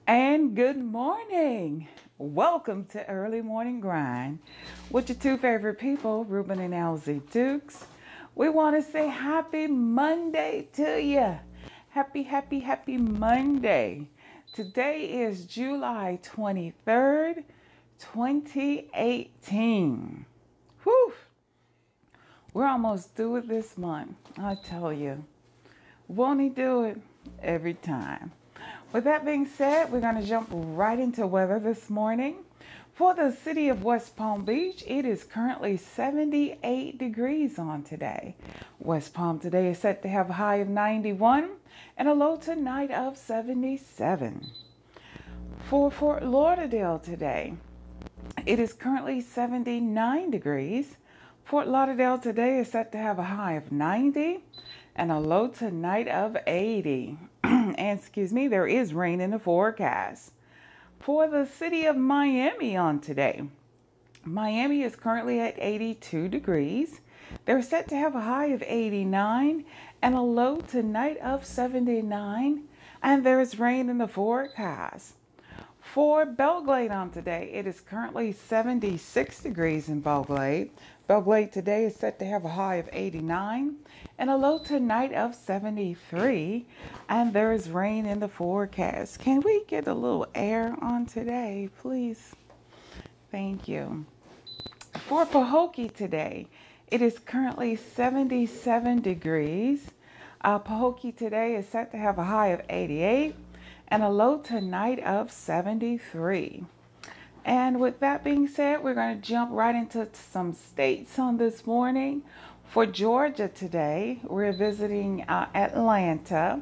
And good morning. Welcome to Early Morning Grind with your two favorite people, Reuben and Alzie Dukes. We want to say happy Monday to you. Happy Monday. Today is July 23rd, 2018. Whew. We're almost through with this month. I tell you. Won't he do it every time? With that being said, we're going to jump right into weather this morning. For the city of West Palm Beach, it is currently 78 degrees on today. West Palm today is set to have a high of 91 and a low tonight of 77. For Fort Lauderdale today, it is currently 79 degrees. Fort Lauderdale today is set to have a high of 90 and a low tonight of 80. And there is rain in the forecast. For the city of Miami on today, Miami is currently at 82 degrees. They're set to have a high of 89 and a low tonight of 79. And there is rain in the forecast. For Belgrade on today, it is currently 76 degrees in Belgrade. Belgrade today is set to have a high of 89 and a low tonight of 73. And there is rain in the forecast. Can we get a little air on today, please? Thank you. For Pahokee today, it is currently 77 degrees. Pahokee today is set to have a high of 88 and a low tonight of 73. And with that being said, we're going to jump right into some states on this morning. For Georgia today, we're visiting Atlanta.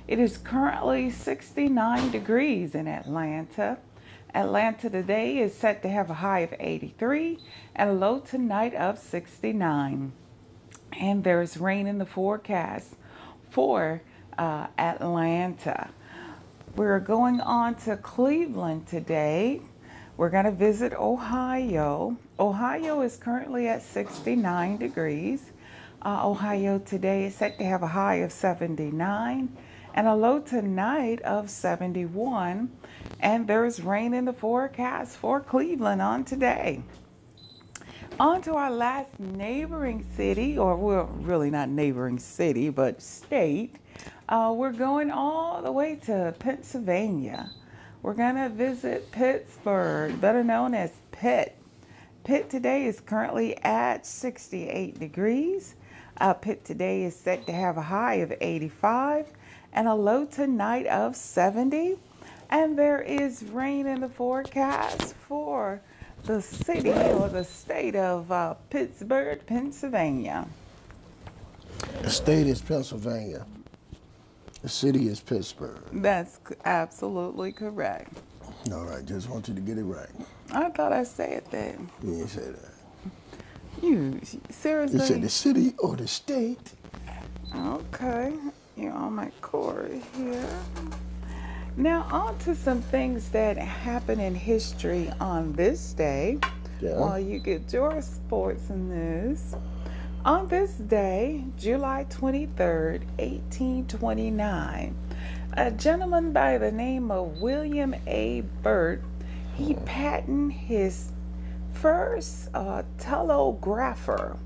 It is currently 69 degrees in Atlanta. Atlanta today is set to have a high of 83 and a low tonight of 69. And there's rain in the forecast for Atlanta. We're going on to Cleveland today. We're going to visit Ohio. Ohio is currently at 69 degrees. Ohio today is set to have a high of 79 and a low tonight of 71. And there's rain in the forecast for Cleveland on today. On to our last neighboring city, or well, really not neighboring city, but state. We're going all the way to Pennsylvania. We're going to visit Pittsburgh, better known as Pitt. Pitt today is currently at 68 degrees. Pitt today is set to have a high of 85 and a low tonight of 70. And there is rain in the forecast for the city or the state of Pittsburgh, Pennsylvania. The state is Pennsylvania. The city is Pittsburgh. That's absolutely correct. All right, just want you to get it right. I thought I said that. You didn't say that. You seriously? You said the city or the state. Okay, you're on my court here. Now on to some things that happen in history on this day. Yeah. While you get your sports and news. On this day, July 23rd, 1829, a gentleman by the name of William A. Burt, he patented his first telegrapher,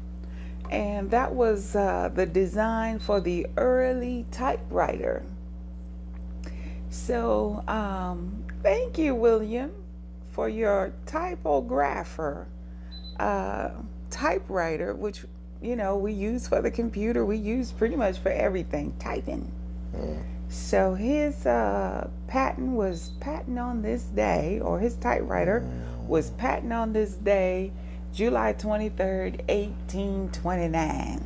and that was the design for the early typewriter. So, thank you, William, for your typographer typewriter, which we use for the computer. We use pretty much for everything, typing. So his patent was patent on this day, or his typewriter was patent on this day, July 23rd, 1829.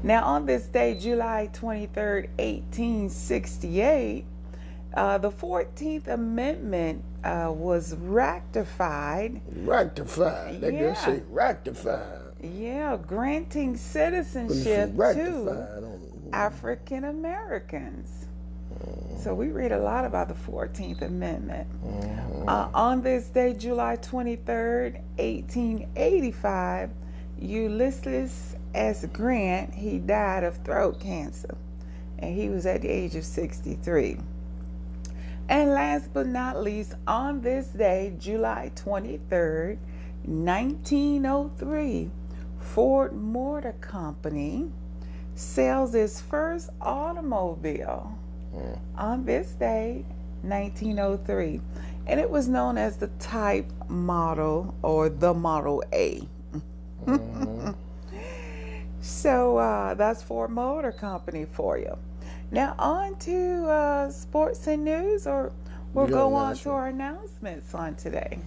Now on this day, July 23rd, 1868, the 14th Amendment was ratified. Rectified. They just say rectified. Yeah, granting citizenship to African Americans. So we read a lot about the 14th Amendment. On this day, July 23rd, 1885, Ulysses S. Grant, he died of throat cancer, and he was at the age of 63. And last but not least, on this day, July 23rd, 1903, Ford Motor Company sells its first automobile on this day, 1903. And it was known as the Type Model or the Model A. So that's Ford Motor Company for you. Now on to sports and news, or we'll go on to our announcements on today.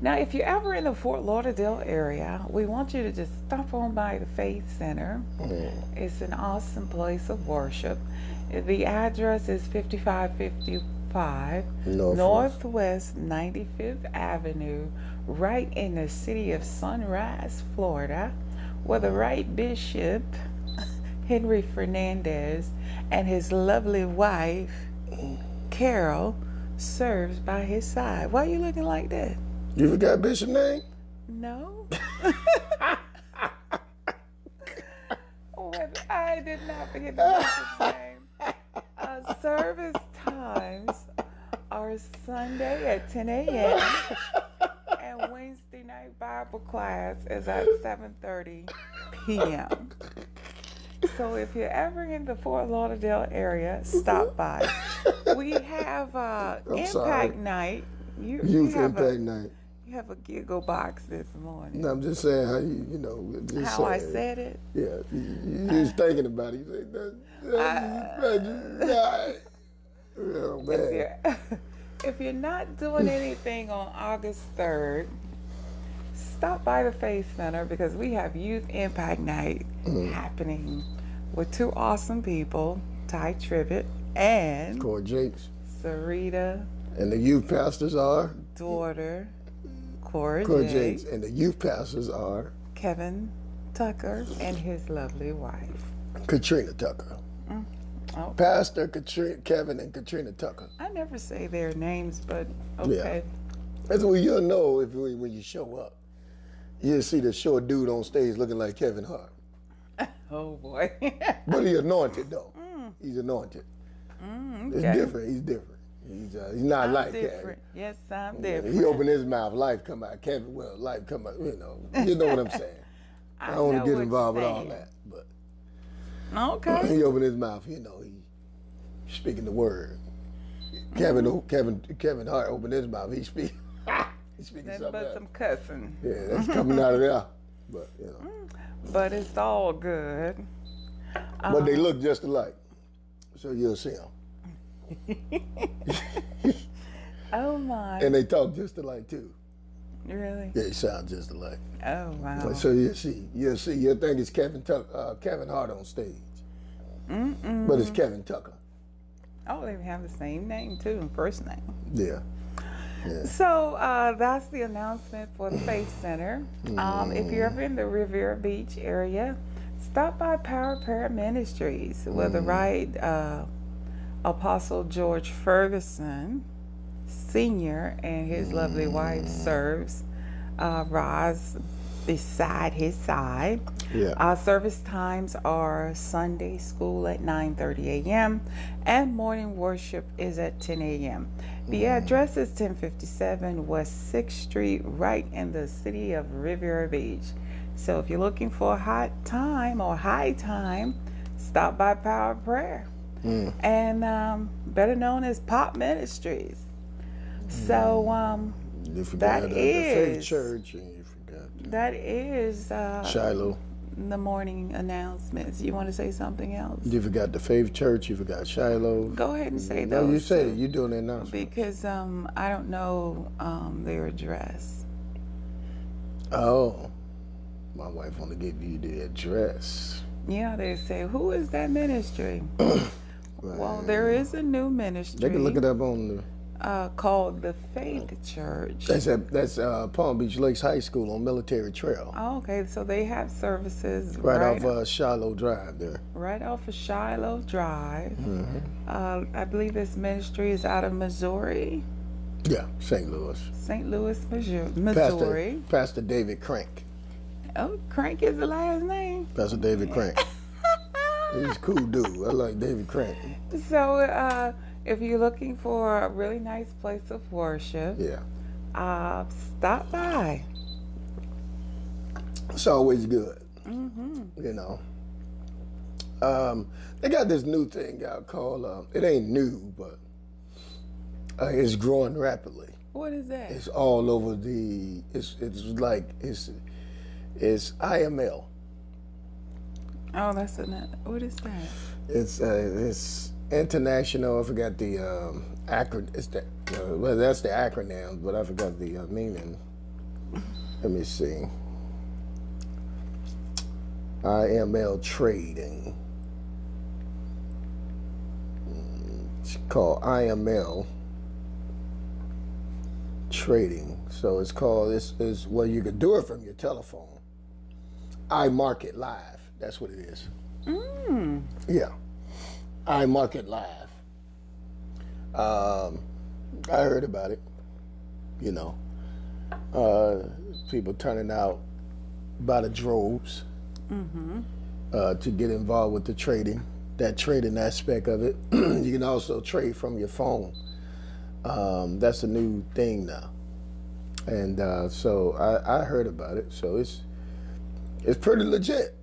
Now, if you're ever in the Fort Lauderdale area, we want you to just stop on by the Faith Center. It's an awesome place of worship. The address is 5555 Northwest 95th Avenue, right in the city of Sunrise, Florida, where the right Bishop Henry Fernandez and his lovely wife, Carol, serves by his side. Why are you looking like that? You forgot Bishop's name? No. I did not forget the Bishop's name. Service times are Sunday at 10 a.m. and Wednesday night Bible class is at 7:30 p.m. So if you're ever in the Fort Lauderdale area, stop by. We have Impact Night. Youth Impact Night. You have a giggle box this morning. No, I'm just saying how how I said it. Yeah, you was thinking about it. You said oh, man. If you're not doing anything on August 3rd, stop by the Faith Center because we have Youth Impact Night happening with two awesome people, Ty Tribbett and Corey Jakes. Sarita. And the youth pastors are? Daughter, Corey Jakes. And the youth pastors are? Kevin Tucker and his lovely wife. Katrina Tucker. Oh. Pastor Kevin and Katrina Tucker. I never say their names, but okay. Yeah. That's what you'll know when you show up. You'll see the short dude on stage looking like Kevin Hart. Oh, boy. But he's anointed, though. He's anointed. Okay. It's different. He's different. He's not like different. Kevin. Yes, I'm different. He opened his mouth, life come out. Kevin, well, life come out. You know what I'm saying. I don't want to get involved with all that, but okay. He opened his mouth. He's speaking the word. Kevin Hart opened his mouth. He's speaking Nothing something but else. some cussing. Yeah, that's coming out of there. But But it's all good. But they look just alike, so you'll see them. Oh my! And they talk just alike too. Really? Yeah, they sound just alike. Oh wow! So you'll see. You'll think it's Kevin Hart on stage, but it's Kevin Tucker. Oh, they have the same name too, first name. Yeah. So that's the announcement for the Faith Center. If you're ever in the Riviera Beach area, stop by Power Prayer Ministries, where the right Apostle George Ferguson Sr. and his lovely wife serves. Roz beside his side. Yeah. Our service times are Sunday school at 9:30 a.m. and morning worship is at 10 a.m. The address is 1057 West 6th Street, right in the city of Riviera Beach. So if you're looking for a hot time or high time, stop by Power Prayer. And better known as Pop Ministries. So you forgot that the is Faith Church, and you forgot that is Shiloh. The morning announcements. You want to say something else? You forgot the Faith Church. You forgot Shiloh. Go ahead and say those. No, you said it. You're doing the announcement. Because I don't know their address. Oh, my wife want to give you the address. Yeah, they say, who is that ministry? Right. Well, there is a new ministry. They can look it up on the called the Faith Church. That's Palm Beach Lakes High School on Military Trail. Oh, okay, so they have services right off Shiloh Drive there. Right off of Shiloh Drive. I believe this ministry is out of Missouri. Yeah, St. Louis. St. Louis, Missouri. Pastor David Crank. Oh, Crank is the last name. Pastor David Crank. He's a cool dude. I like David Crank. So If you're looking for a really nice place of worship, Yeah. stop by. It's always good. Mm-hmm. You know. They got this new thing out called, it ain't new, but it's growing rapidly. What is that? It's all over it's IML. Oh, what is that? It's international. I forgot the acronym. Well, that's the acronym, but I forgot the meaning. Let me see. IML trading. It's called IML trading. So it's called, it's well, you can do it from your telephone. iMarket Live. That's what it is. Yeah. iMarket Live. I heard about it. You know, people turning out by the droves to get involved with the trading, that trading aspect of it. You can also trade from your phone. That's a new thing now. And so I heard about it. So it's pretty legit.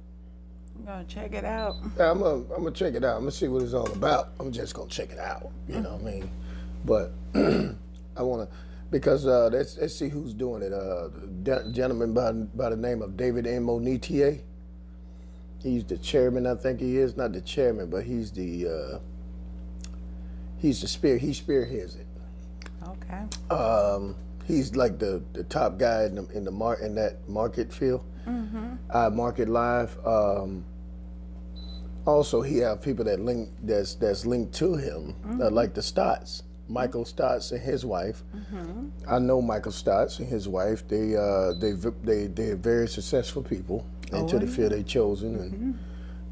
I'm gonna check it out. Yeah, I'm gonna check it out. I'm gonna see what it's all about. I'm just gonna check it out. You know what I mean? But I wanna, because let's see who's doing it. A gentleman by the name of David M. Onitier. He's the chairman, I think he is. Not the chairman, but he spearheads it. Okay. He's like the top guy in that market field. Market Live. Also, he have people that's linked to him, like the Stotts, Michael Stotts and his wife. I know Michael Stotts and his wife. They're very successful people into the field they chosen,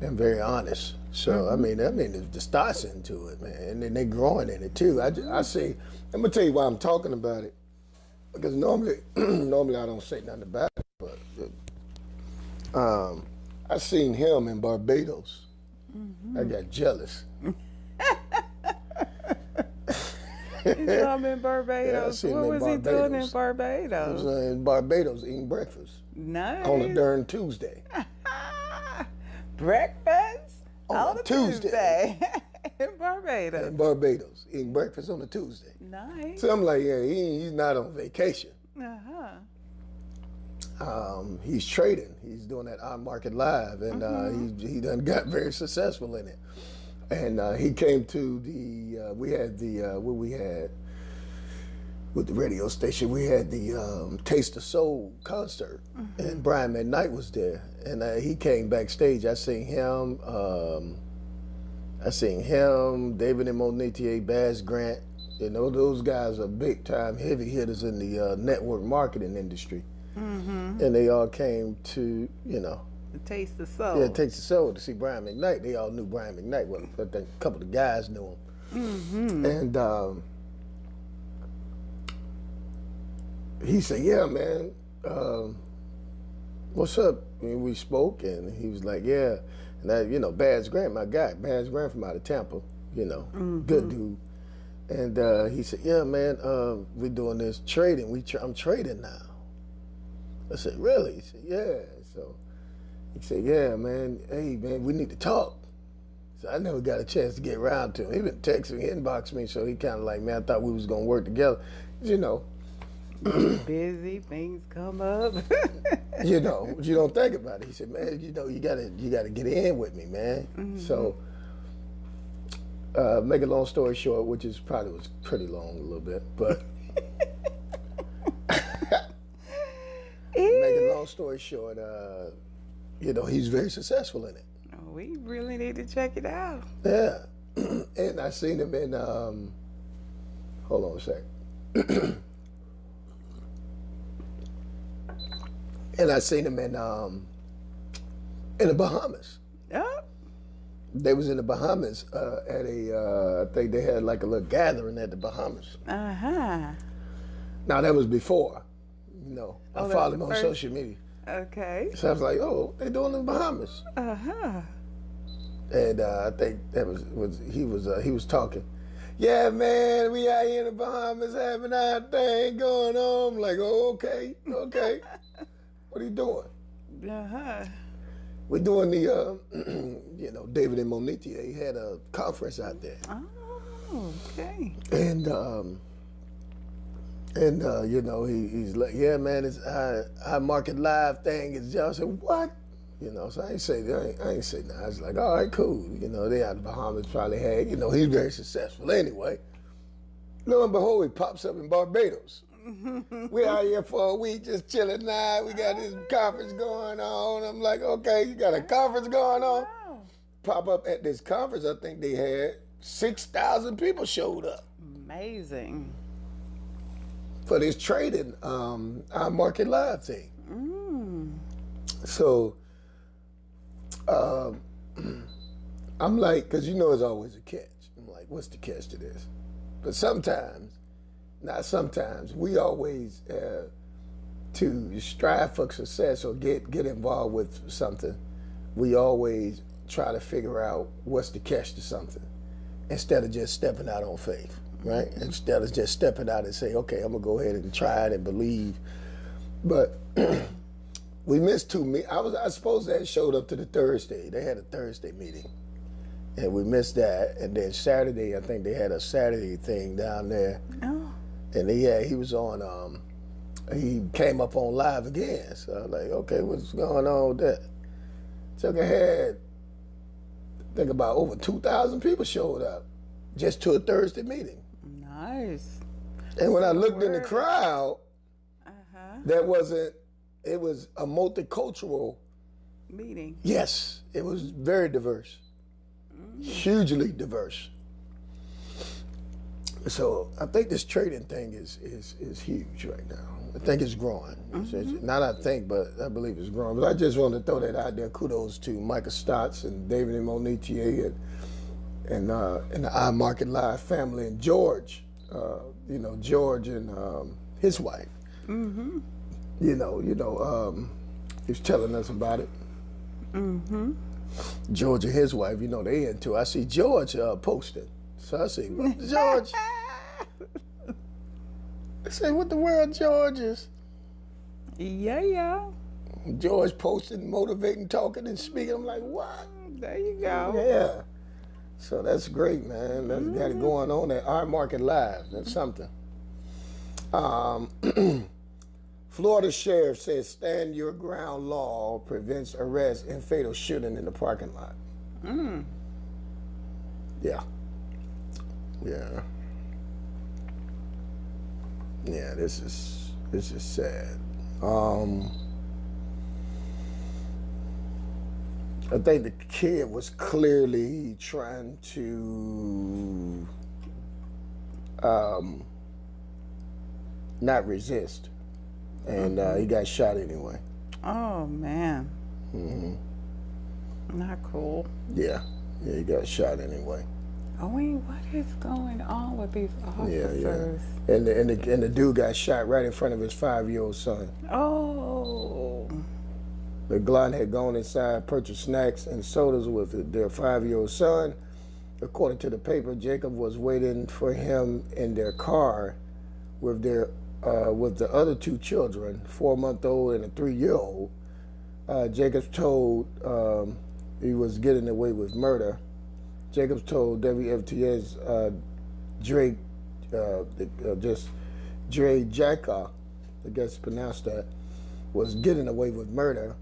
and very honest. So I mean the Stotts into it, man, and then they growing in it too. I say, I'm gonna tell you why I'm talking about it, because normally I don't say nothing about it, but I seen him in Barbados. I got jealous. You saw him in Barbados. Yeah, what was he doing in Barbados? He was in Barbados eating breakfast. Nice. On a darn Tuesday. Breakfast? On a Tuesday. In Barbados. In Barbados, eating breakfast on a Tuesday. Nice. So I'm like, yeah, he's not on vacation. He's trading. He's doing that iMarket Live, and he done got very successful in it. And he came to we had with the radio station, we had the Taste of Soul concert, and Brian McKnight was there, and he came backstage. I seen him, David M. Onitier, Baz Grant. You know, those guys are big time heavy hitters in the network marketing industry. And they all came to, The Taste of Soul. Yeah, Taste of Soul, to see Brian McKnight. They all knew Brian McKnight. Well, I think a couple of the guys knew him. And he said, yeah, man, what's up? And we spoke, and he was like, yeah. And that, Baz Grant, my guy, Baz Grant from out of Tampa, good dude. And he said, yeah, man, we're doing this trading. I'm trading now. I said, really? He said, yeah. So he said, yeah, man, hey, man, we need to talk. So I never got a chance to get around to him. He been texting me, inbox me, so he kind of like, man, I thought we was going to work together. Busy, things come up. But you don't think about it. He said, man, you gotta get in with me, man. So make a long story short, which is probably was pretty long a little bit, but make a long story short, he's very successful in it. Oh, we really need to check it out. Yeah. And I seen him in hold on a sec. And I seen him in the Bahamas. Oh. They was in the Bahamas at I think they had like a little gathering at the Bahamas. Uh-huh. Now that was before, I followed him on first... social media. Okay. So I was like, oh, they doing in the Bahamas. Uh-huh. And I think that he was talking. Yeah, man, we out here in the Bahamas having our thing going on. I'm like, oh, okay. What are you doing? Uh-huh. We're doing the, David and Monique, they had a conference out there. Oh, okay. And he's like, yeah, man, it's our market live thing is just. I said, what? So I ain't say nothing. I was like, all right, cool. They out in the Bahamas probably had, he's very successful anyway. Lo and behold, he pops up in Barbados. We out here for a week just chilling now. We got this conference going on. I'm like, okay, you got a conference going on? Wow. Pop up at this conference, I think they had 6,000 people showed up. Amazing. For this trading, our market live thing. So, I'm like, because there's always a catch. I'm like, what's the catch to this? But not sometimes, we always, to strive for success or get involved with something, we always try to figure out what's the catch to something instead of just stepping out on faith, right? Instead of just stepping out and say, okay, I'm going to go ahead and try it and believe. But we missed 2 meetings. I suppose that showed up to the Thursday. They had a Thursday meeting. And we missed that. And then Saturday, I think they had a Saturday thing down there. Oh. And he was on, he came up on live again. So I was like, okay, what's going on with that? Took ahead, I think about over 2,000 people showed up just to a Thursday meeting. Nice. And when I looked in the crowd, it was a multicultural meeting. Yes, it was very diverse, hugely diverse. So I think this trading thing is huge right now. I think it's growing. Not I think, but I believe it's growing. But I just wanted to throw that out there. Kudos to Michael Stotts and David and Monique and the iMarket Live family and George. George and his wife. Mm-hmm. He was telling us about it. Mm-hmm. George and his wife, they into it. I see George posting. So I say, George. I say, what the world, George is? Yeah. George posting, motivating, talking, and speaking. I'm like, what? There you go. Yeah. So that's great, man. That's got it going on at iMarket Live. That's something. Florida sheriff says stand your ground law prevents arrest and fatal shooting in the parking lot. Yeah. Yeah, this is sad. I think the kid was clearly trying to not resist, and he got shot anyway. Oh man. Not cool. Yeah, he got shot anyway. I mean, what is going on with these officers? Yeah. And the dude got shot right in front of his 5-year-old son. Oh. The Glon had gone inside, purchased snacks and sodas with their 5-year-old son. According to the paper, Jacob was waiting for him in their car with the other 2 children, 4-month-old and a 3-year-old. Jacobs told he was getting away with murder. Jacobs told WFTS Dre Jacka, I guess pronounced that, was getting away with murder.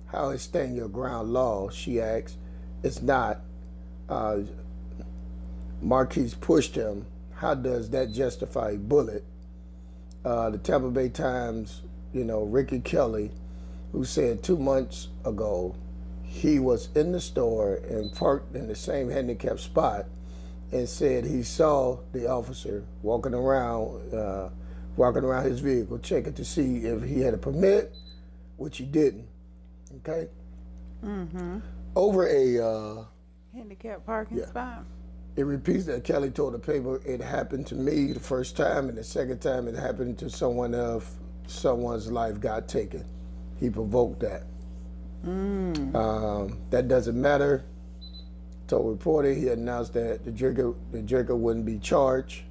How is stand your ground law? She asked. It's not. Marquise pushed him. How does that justify a bullet? The Tampa Bay Times, Ricky Kelly, who said 2 months ago he was in the store and parked in the same handicapped spot, and said he saw the officer walking around his vehicle, checking to see if he had a permit, which he didn't. Okay. Mm-hmm. Over a handicapped parking spot. It repeats that Kelly told the paper, it happened to me the first time, and the second time it happened to someone else, someone's life got taken. He provoked that. That doesn't matter. told reporter he announced that the jerker wouldn't be charged.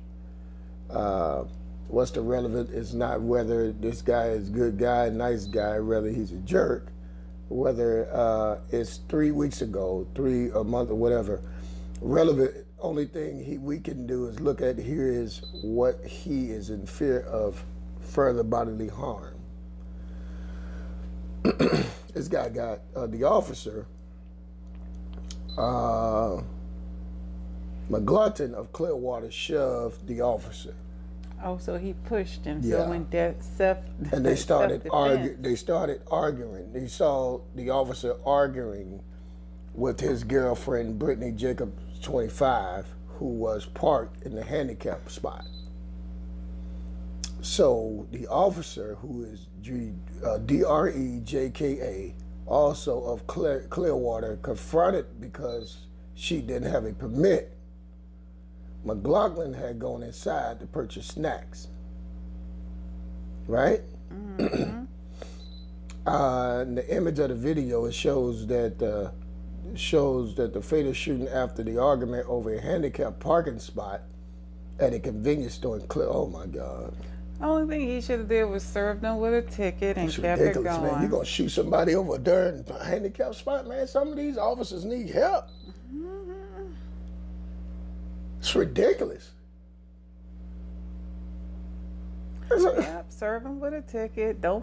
What's the relevant is not whether this guy is a good guy, nice guy, whether he's a jerk, whether it's 3 weeks ago, a month or whatever. Relevant, only thing we can do is look at here is what he is in fear of further bodily harm. This guy got the officer, McGlutton of Clearwater shoved the officer. Oh, so he pushed him. Yeah. So when and they started arguing. They started arguing. They saw the officer arguing with his girlfriend, Brittany Jacobs, 25, who was parked in the handicap spot. So the officer, who is DREJKA, also of Clearwater, confronted because she didn't have a permit. McLaughlin had gone inside to purchase snacks. Right? Mm-hmm. The image of the video, it shows that the fatal shooting after the argument over a handicapped parking spot at a convenience store in Clear. Oh my God! Only thing he should have did was served them with a ticket and kept it going. Man. You gonna shoot somebody over a darn handicapped spot, man? Some of these officers need help. Mm-hmm. It's ridiculous. Yep, serve them with a ticket. The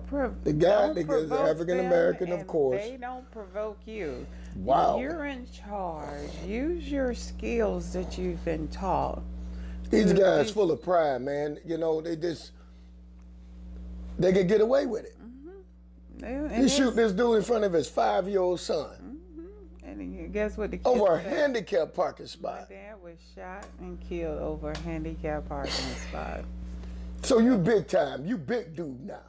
guy, the African American, of course. They don't provoke you. Wow. You're in charge. Use your skills that you've been taught. These guys full of pride, man. You know, they can get away with it. Mm-hmm. He shoot this dude in front of his 5-year-old son. Mm-hmm. And guess what? The kid over a said? handicapped parking spot. My dad was shot and killed over a handicapped parking spot. So you big time. You big dude now.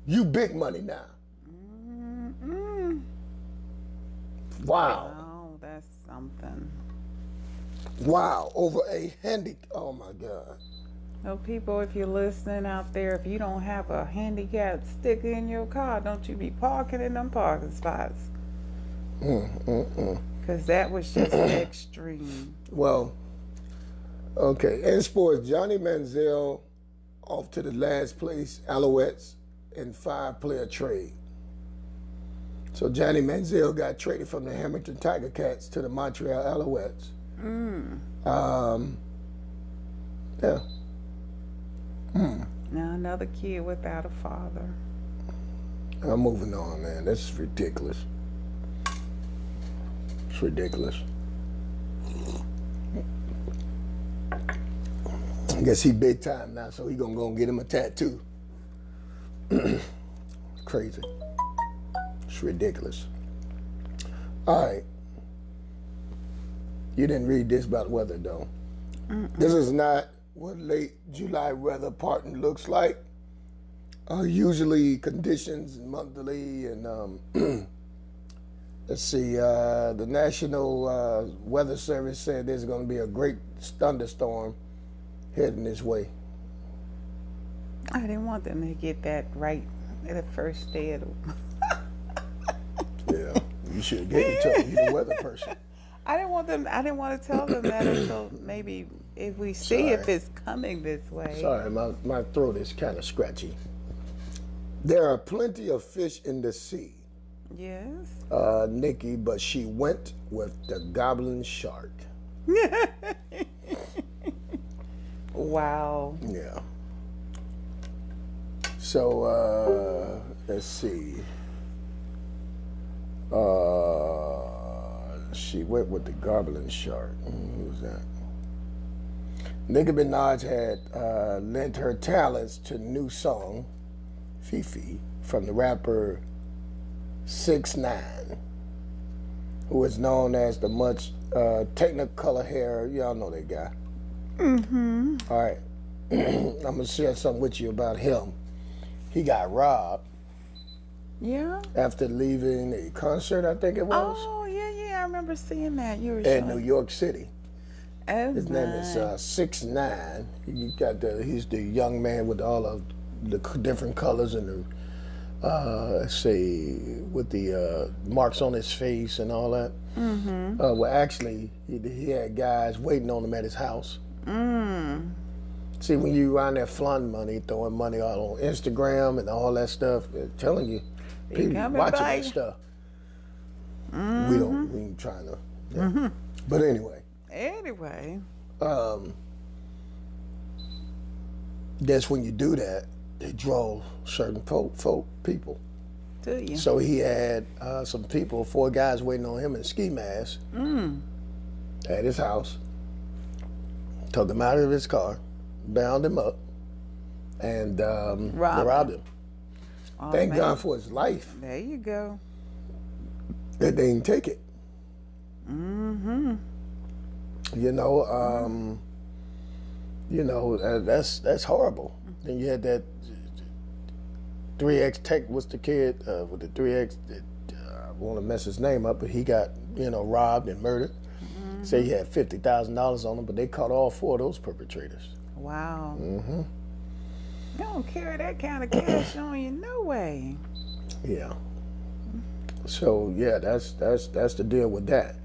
You big money now. Mm-hmm. Wow. Oh, that's something. Wow. Over a oh my God. So people, if you're listening out there, if you don't have a handicapped sticker in your car, don't you be parking in them parking spots. Because that was just extreme. Well, okay. In sports, Johnny Manziel off to the last place Alouettes in 5-player trade. So Johnny Manziel got traded from the Hamilton Tiger Cats to the Montreal Alouettes. Yeah. Now another kid without a father. I'm moving on, man. This is ridiculous. It's ridiculous. I guess he big time now, so he gonna go and get him a tattoo. Crazy. It's ridiculous. All right. You didn't read this about weather, though. This is not what late July weather pattern looks like. Usually conditions monthly and let's see, the National Weather Service said there's going to be a great thunderstorm heading this way. I didn't want them to get that right at the first day of the... Yeah, you should have gave it to them. You're the weather person. I didn't want to tell them that until maybe if we see if it's coming this way. Sorry, my throat is kind of scratchy. There are plenty of fish in the sea. Yes. Nikki, but she went with the goblin shark. Wow. Yeah. So, let's see. She went with the goblin shark. Who was that? Nicki Minaj had lent her talents to new song, Fifi, from the rapper 6ix9ine, who is known as the much technicolor hair. Y'all know that guy. Mm-hmm. All right. I'm going to share something with you about him. He got robbed. Yeah. After leaving a concert, I think it was. Oh, yeah. I remember seeing that. You were in New York City. Oh, his name is 6ix9ine. He's the young man with all of the different colors and the let's see, with the marks on his face and all that. Well, actually, he had guys waiting on him at his house. See, when you around there flaunting money, throwing money out on Instagram and all that stuff, telling you, people watching that stuff. We ain't trying to. Yeah. But anyway. That's when you do that, they draw certain people. To you. So he had some people, 4 guys waiting on him in ski masks at his house. Took him out of his car, bound him up, and robbed him. Oh, Thank God for his life. There you go. That they didn't take it. That's horrible. Then you had that 3X Tech was the kid with the 3X. I want to mess his name up, but he got robbed and murdered. Say he had $50,000 on him, but they caught all 4 of those perpetrators. Wow. You don't carry that kind of cash on you, no way. Yeah. So yeah, that's the deal with that.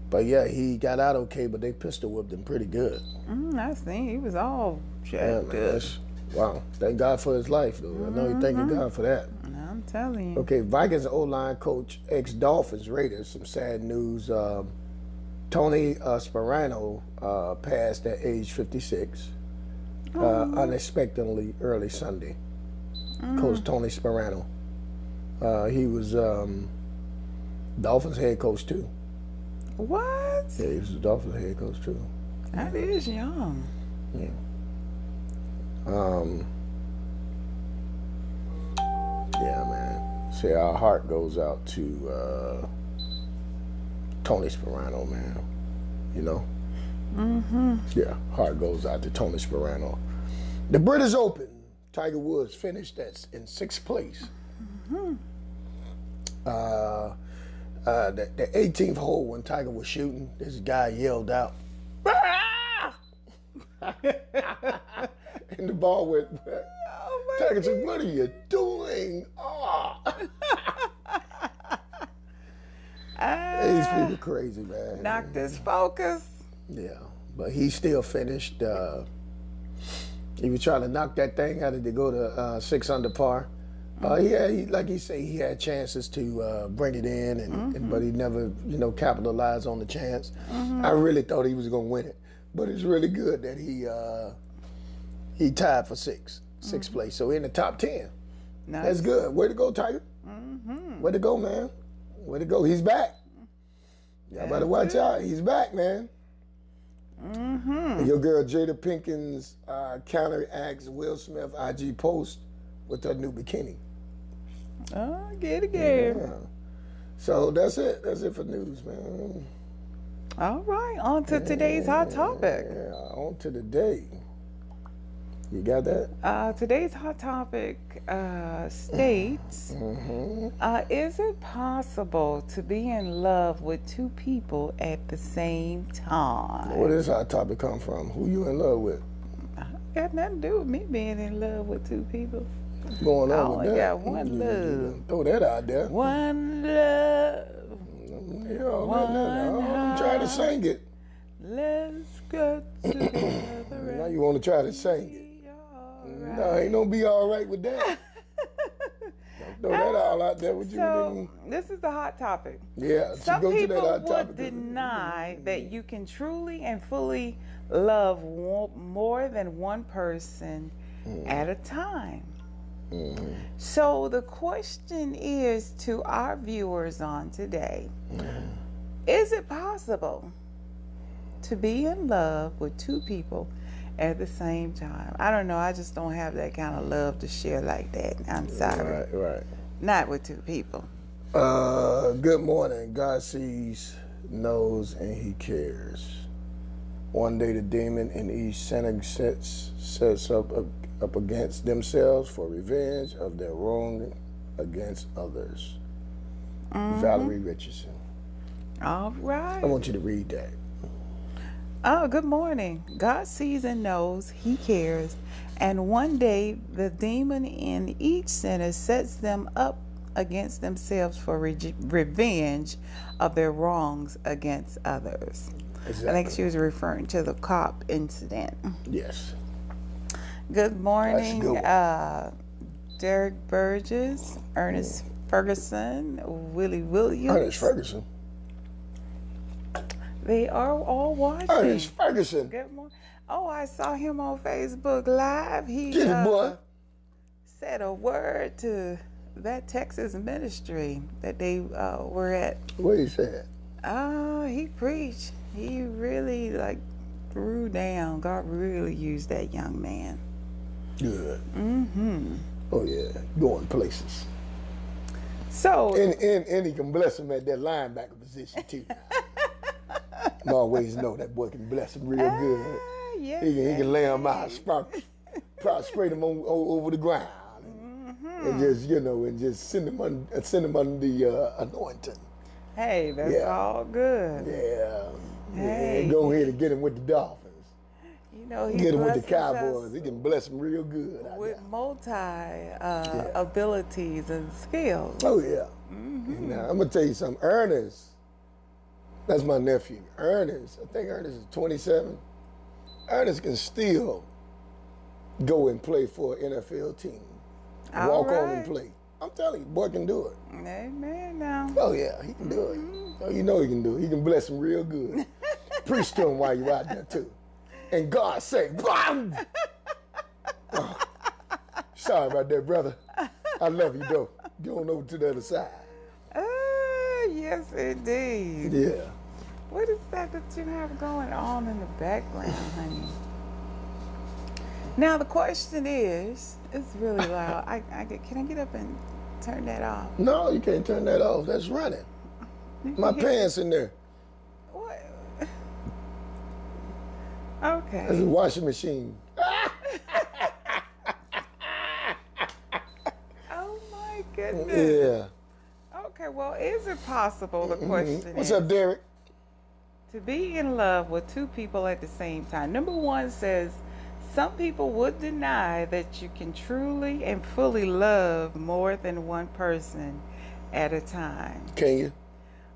But yeah, he got out okay, but they pistol whipped him pretty good. I seen he was all jacked up. Wow. Thank God for his life, though. I know you're thanking God for that. I'm telling you. Okay, Vikings O-line coach, ex-Dolphins Raiders, some sad news. Tony Sparano passed at age 56, unexpectedly early Sunday. Coach Tony Sparano. He was Dolphins head coach, too. What? Yeah, he was the Dolphins head coach, too. That is young. Yeah. Yeah, man. See, our heart goes out to Tony Sparano, man. Yeah, heart goes out to Tony Sparano. The British Open, Tiger Woods finished in 6th place. The 18th hole when Tiger was shooting, this guy yelled out, "Ah!" and the ball went back. Tiger said, "What are you doing?" These people crazy, man. Knocked his focus. Yeah, but he still finished. He was trying to knock that thing out of to go to 6 under par. Like he said, he had chances to bring it in, but he never, capitalized on the chance. I really thought he was going to win it, but it's really good that he tied for sixth place. So in the top 10. Nice. That's good. Way to go, Tiger. Way to go, man. Way to go. He's back. Y'all better watch out. He's back, man. And your girl Jada Pinkins counteracts Will Smith IG post with her new bikini. Oh, get it, girl. Yeah. So that's it. That's it for news, man. All right, on to today's hot topic. Yeah, on to the day. You got that? Today's hot topic states, is it possible to be in love with 2 people at the same time? Where does hot topic come from? Who you in love with? Got nothing to do with me being in love with 2 people. What's going on with that? I got one love. Throw that out there. One love. I'm trying to sing it. Let's get together. Now you want to try to sing it. Right. No, ain't no be all right with that. Throw that all out there. This is the hot topic. Yeah, some people would deny that you can truly and fully love more than one person at a time. So the question is to our viewers on today, is it possible to be in love with 2 people at the same time? I don't know. I just don't have that kind of love to share like that. I'm sorry. Right. Not with 2 people. Good morning. God sees, knows, and he cares. One day the demon in each sinner sets up against themselves for revenge of their wrong against others. Valerie Richardson. All right. I want you to read that. Oh, good morning. God sees and knows, He cares. And one day the demon in each sinner sets them up against themselves for revenge of their wrongs against others. Exactly. I think she was referring to the cop incident. Yes. Good morning, That's Derek Burgess, Ernest Ferguson, Willie Williams. Ernest Ferguson. They are all watching. Ernest Ferguson. Good morning. Oh, I saw him on Facebook Live. He Get it, boy. said a word to that Texas ministry that they were at. What he said? He preached. He really threw down. God really used that young man. Good. Mm-hmm. Oh yeah, going places. So and he can bless him at that linebacker position too. I always know that boy can bless him real good. Yes, He can lay him out, prostrate him over the ground, and just send him under the anointing. Hey, that's all good. Yeah. Hey. Yeah. Go ahead and get him with the Dolphins. You know, he get him with the blesses Cowboys. us He can bless them real good. with multi abilities and skills. Oh yeah. Now I'm gonna tell you something. Ernest, that's my nephew. Ernest, I think Ernest is 27. Ernest can still go and play for an NFL team. Walk on and play. I'm telling you, boy can do it. Amen now. Oh yeah, he can do it. Oh, you know he can do it. He can bless him real good. Preach to him while you're out there too. And God say, BAM! Oh, sorry about that, brother. I love you though. Go on over to the other side. Yes, indeed. Yeah. What is that you have going on in the background, honey? Now the question is, it's really loud. Can I get up and turn that off? No, you can't turn that off. That's running. My pants in there. What? Okay. That's a washing machine. Oh my goodness. Yeah. Okay, well, is it possible, the question What's is, up, Derek? to be in love with two people at the same time? Number one says, some people would deny that you can truly and fully love more than one person at a time. Can you?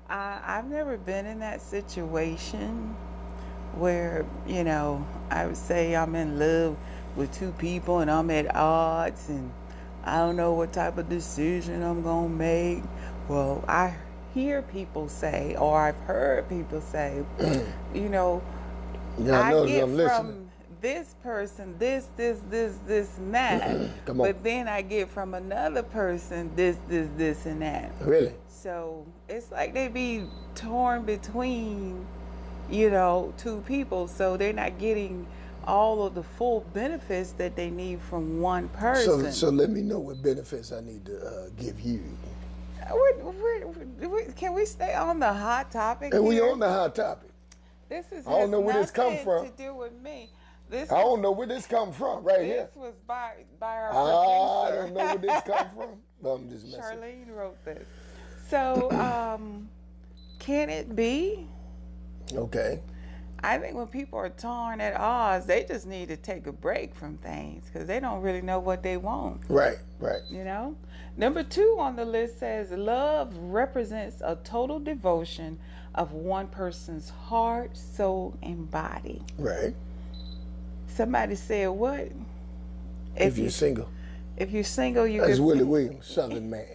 I've never been in that situation where, I would say I'm in love with two people and I'm at odds and I don't know what type of decision I'm going to make. Well, I hear people say, or I've heard people say, Yeah, I get I'm listening. from this person this, and that. But then I get from another person this, and that. Really? So it's like they be torn between, two people. So they're not getting all of the full benefits that they need from one person. So let me know what benefits I need to give you. Can we stay on the hot topic? And we here? on the hot topic. This is I don't know where this come from. To do with me. I don't know where this come from right here. This was by our I producer. don't know where this come from. But I'm just messing. Charlene wrote this. So, can it be? Okay. I think when people are torn at odds, they just need to take a break from things because they don't really know what they want. Right. Number 2 on the list says love represents a total devotion of one person's heart, soul, and body. Right. Somebody said what? If you're single. If you're single, That's Willie Williams, Southern man.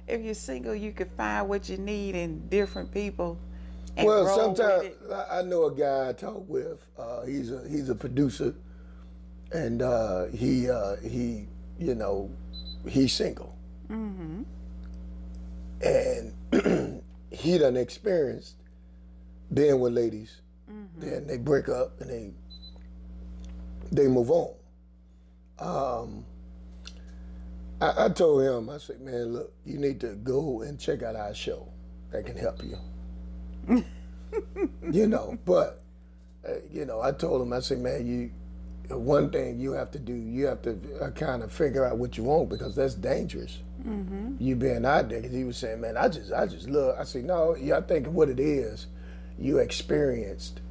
If you're single, you can find what you need in different people. Well, sometimes I know a guy I talk with. He's a producer, and he's single, and he done experienced being with ladies. Then they break up and they move on. I told him, I said, man, look, you need to go and check out our show. That can help you. But I told him, I said, man, one thing you have to do, you have to kind of figure out what you want because that's dangerous. You being out there, because he was saying, man, I just love. I said, no, I think what it is, you experienced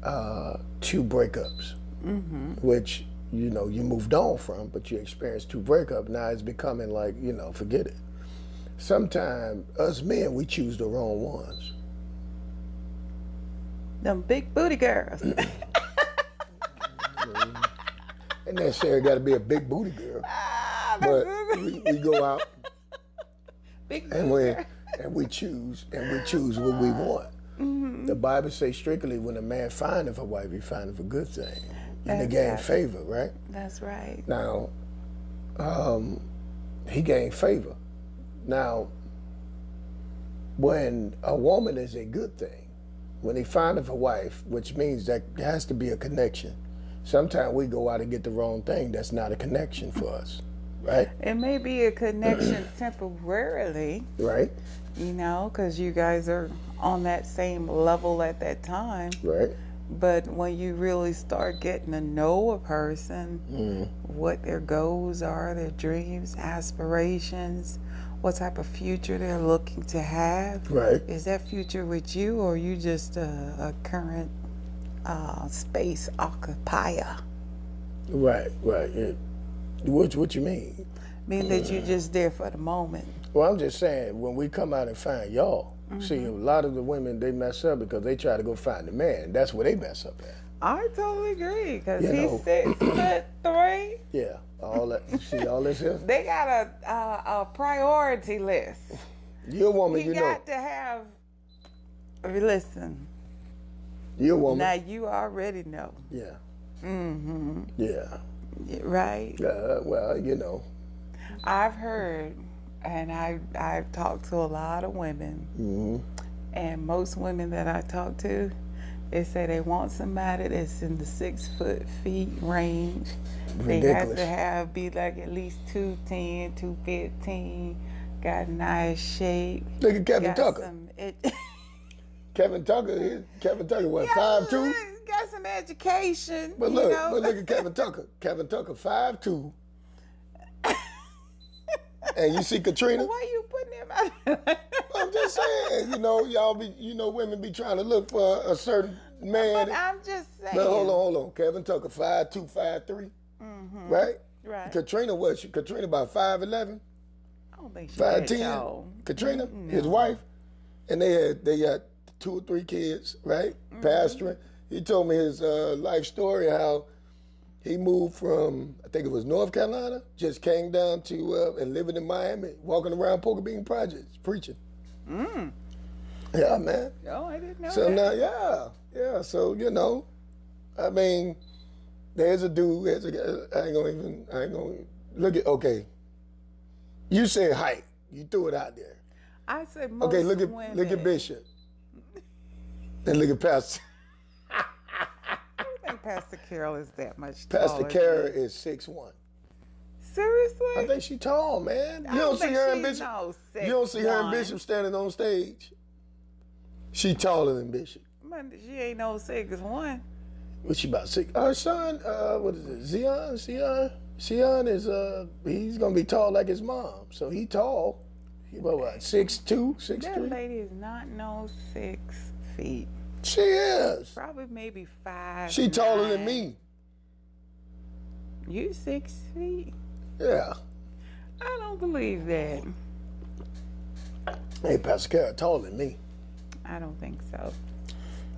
2 breakups, which, you know, you moved on from, but you experienced 2 breakups. Now it's becoming like, you know, forget it. Sometimes us men, we choose the wrong ones. Them big booty girls. Ain't necessarily got to be a big booty girl, but we go out and we choose what we want. The Bible says strictly, when a man findeth a wife, he findeth a good thing, and he gain favor, right? That's right. Now, he gained favor. Now, when a woman is a good thing, when he findeth a wife, which means that there has to be a connection. Sometimes we go out and get the wrong thing. That's not a connection for us, right? It may be a connection temporarily, right? You know, because you guys are on that same level at that time, right? But when you really start getting to know a person, what their goals are, their dreams, aspirations, what type of future they're looking to have, right? Is that future with you, or are you just a current space occupier? Right. Yeah. What you mean? Mean that you're just there for the moment. Well, I'm just saying, when we come out and find y'all, see, a lot of the women, they mess up because they try to go find the man. That's where they mess up at. I totally agree, because he's 6'3". Yeah, all that. See all this here? They got a priority list. You're a woman, you got to have. Listen. You're a woman. Now you already know. Yeah. Yeah. Right. Well, you know. I've heard, and I've talked to a lot of women, and most women that I talk to, they say they want somebody that's in the 6 feet range. Ridiculous. They have to be like at least 210, 215, got nice shape. Look at Kevin Tucker. Kevin Tucker, what, 5'2"? Got some education. But look, look at Kevin Tucker. Kevin Tucker, 5'2". And you see Katrina? Why you putting him out? I'm just saying, you know, y'all be, you know, women be trying to look for a certain man. But I'm just saying. But hold on. Kevin Tucker, 5'2", 5'3", right? Right. Katrina, Katrina about 5'11"? I don't think she 5'10". Katrina, his wife, and they had 2 or 3 kids, right? Pastoring. He told me his life story, how he moved from, I think it was North Carolina, just came down to, and living in Miami, walking around Poker Bean Projects, preaching. Yeah, man. Oh, I didn't know so that. Now, yeah. So, you know, I mean, there's a dude, I ain't gonna look at, okay. You said height. You threw it out there. I said most women. Okay, look at Bishop. And look at Pastor. I don't think Pastor Carol is that much Pastor taller. Carol is 6'1". Seriously? I think she tall, man. You don't see her and Bishop. You don't see her and Bishop standing on stage. She taller than Bishop. Man, she ain't no 6'1". What's she about 6? Our son, what is it? Zion is he's gonna be tall like his mom. So he tall. He about what, 6'2", 6'3"? That lady is not no 6 feet. She is. Probably maybe 5. She taller than me. You 6 feet? Yeah. I don't believe that. Hey, Pastor Carol taller than me. I don't think so.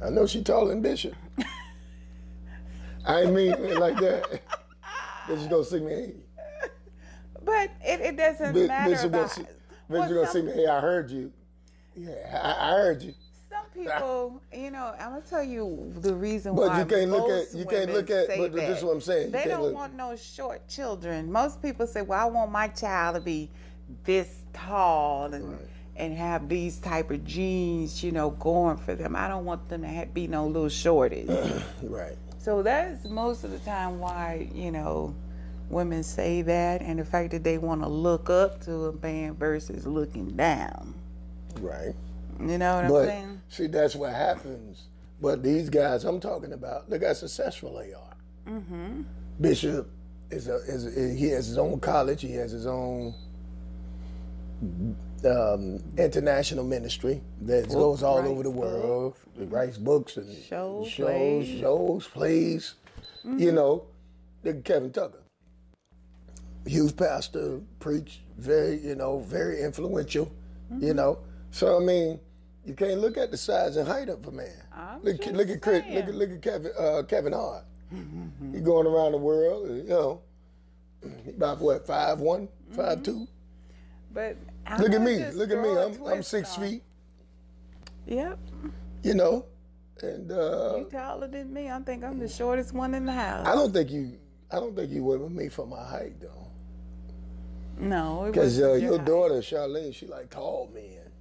I know she taller than Bishop. I ain't mean it like that. Bishop gonna see me. Hey. But it doesn't matter Bishop about... Bishop gonna see me. Hey, I heard you. Yeah, I heard you. Some people, you know, I'm gonna tell you the reason but why. You can't look at. Say But that. this is what I'm saying. They don't want no short children. Most people say, "Well, I want my child to be this tall and have these type of genes, you know, going for them. I don't want them to be no little shorties." Right. So that's most of the time why, you know, women say that, and the fact that they want to look up to a man versus looking down. Right. You know what I'm saying? See, that's what happens. But these guys I'm talking about, look how successful they are. Bishop he has his own college. He has his own international ministry that goes all over the world. It writes books and shows, plays. You know, Kevin Tucker, youth pastor, preach, very influential. You know, so I mean, you can't look at the size and height of a man. Look at Kevin Hart. He going around the world, you know. He about what, 5'1", 5'2"? But look at me. I'm 6 feet. Yep. You know, and you taller than me. I think I'm the shortest one in the house. I don't think you went with me for my height though. No, because your daughter Charlene, she like tall men.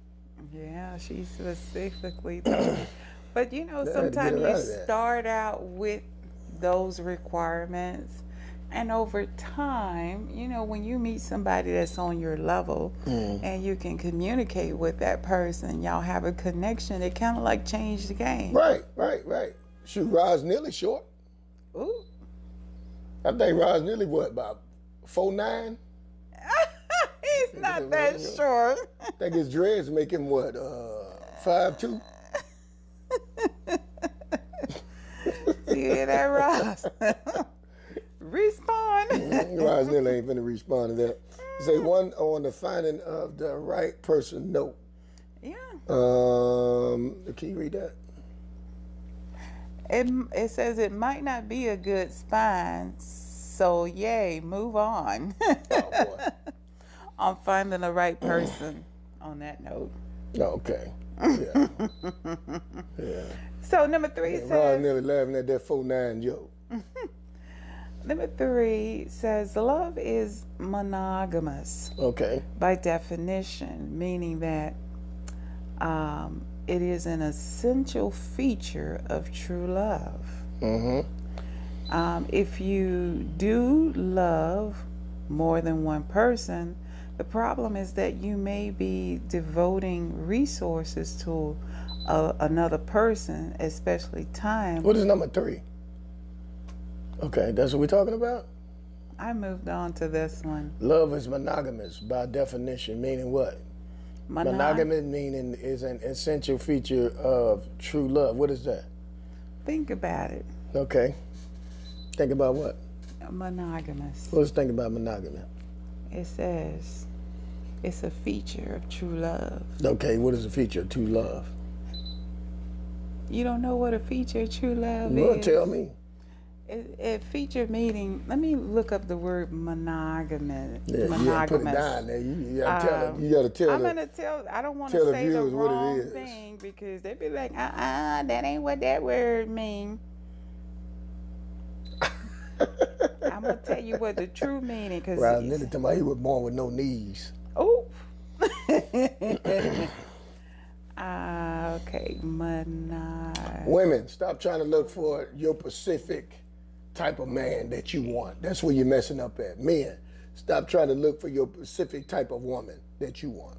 Yeah, she specifically told me. But you know, sometimes you start out with those requirements, and over time, you know, when you meet somebody that's on your level and you can communicate with that person, y'all have a connection, it kind of like changed the game. Right. Shoot, Rod's nearly short. Ooh. I think Rod's nearly about 4'9"? He's not that short. I think his dreads make him 5'2"? See that, Ross? Respawn. Ross nearly ain't finna respond to that. Say one on the finding of the right person note. Yeah. Can you read that? It says it might not be a good spine, so yay, move on. Oh boy. On finding the right person on that note. Okay. Yeah. Yeah. So number 3 says... Ron nearly laughing at that 4'9" joke. Number 3 says love is monogamous. Okay. By definition, meaning that it is an essential feature of true love. If you do love more than one person, the problem is that you may be devoting resources to another person, especially time. What is number 3? Okay, that's what we're talking about? I moved on to this one. Love is monogamous by definition, meaning what? Monogamous meaning is an essential feature of true love. What is that? Think about it. Okay. Think about what? Monogamous. Let's think about monogamy. It says it's a feature of true love. Okay, what is a feature of true love? You don't know what a feature of true love is? Well, tell me. It feature meaning. Let me look up the word monogamous. Yeah, you gotta put it down there. You gotta tell them. You gotta tell them. I'm gonna tell. I don't want to say the wrong thing because they be like, that ain't what that word mean. I'm gonna tell you what the true meaning. Cause well, then tell me he was born with no knees. Oh. Okay, Women, stop trying to look for your specific type of man that you want. That's where you're messing up at. Men, stop trying to look for your specific type of woman that you want.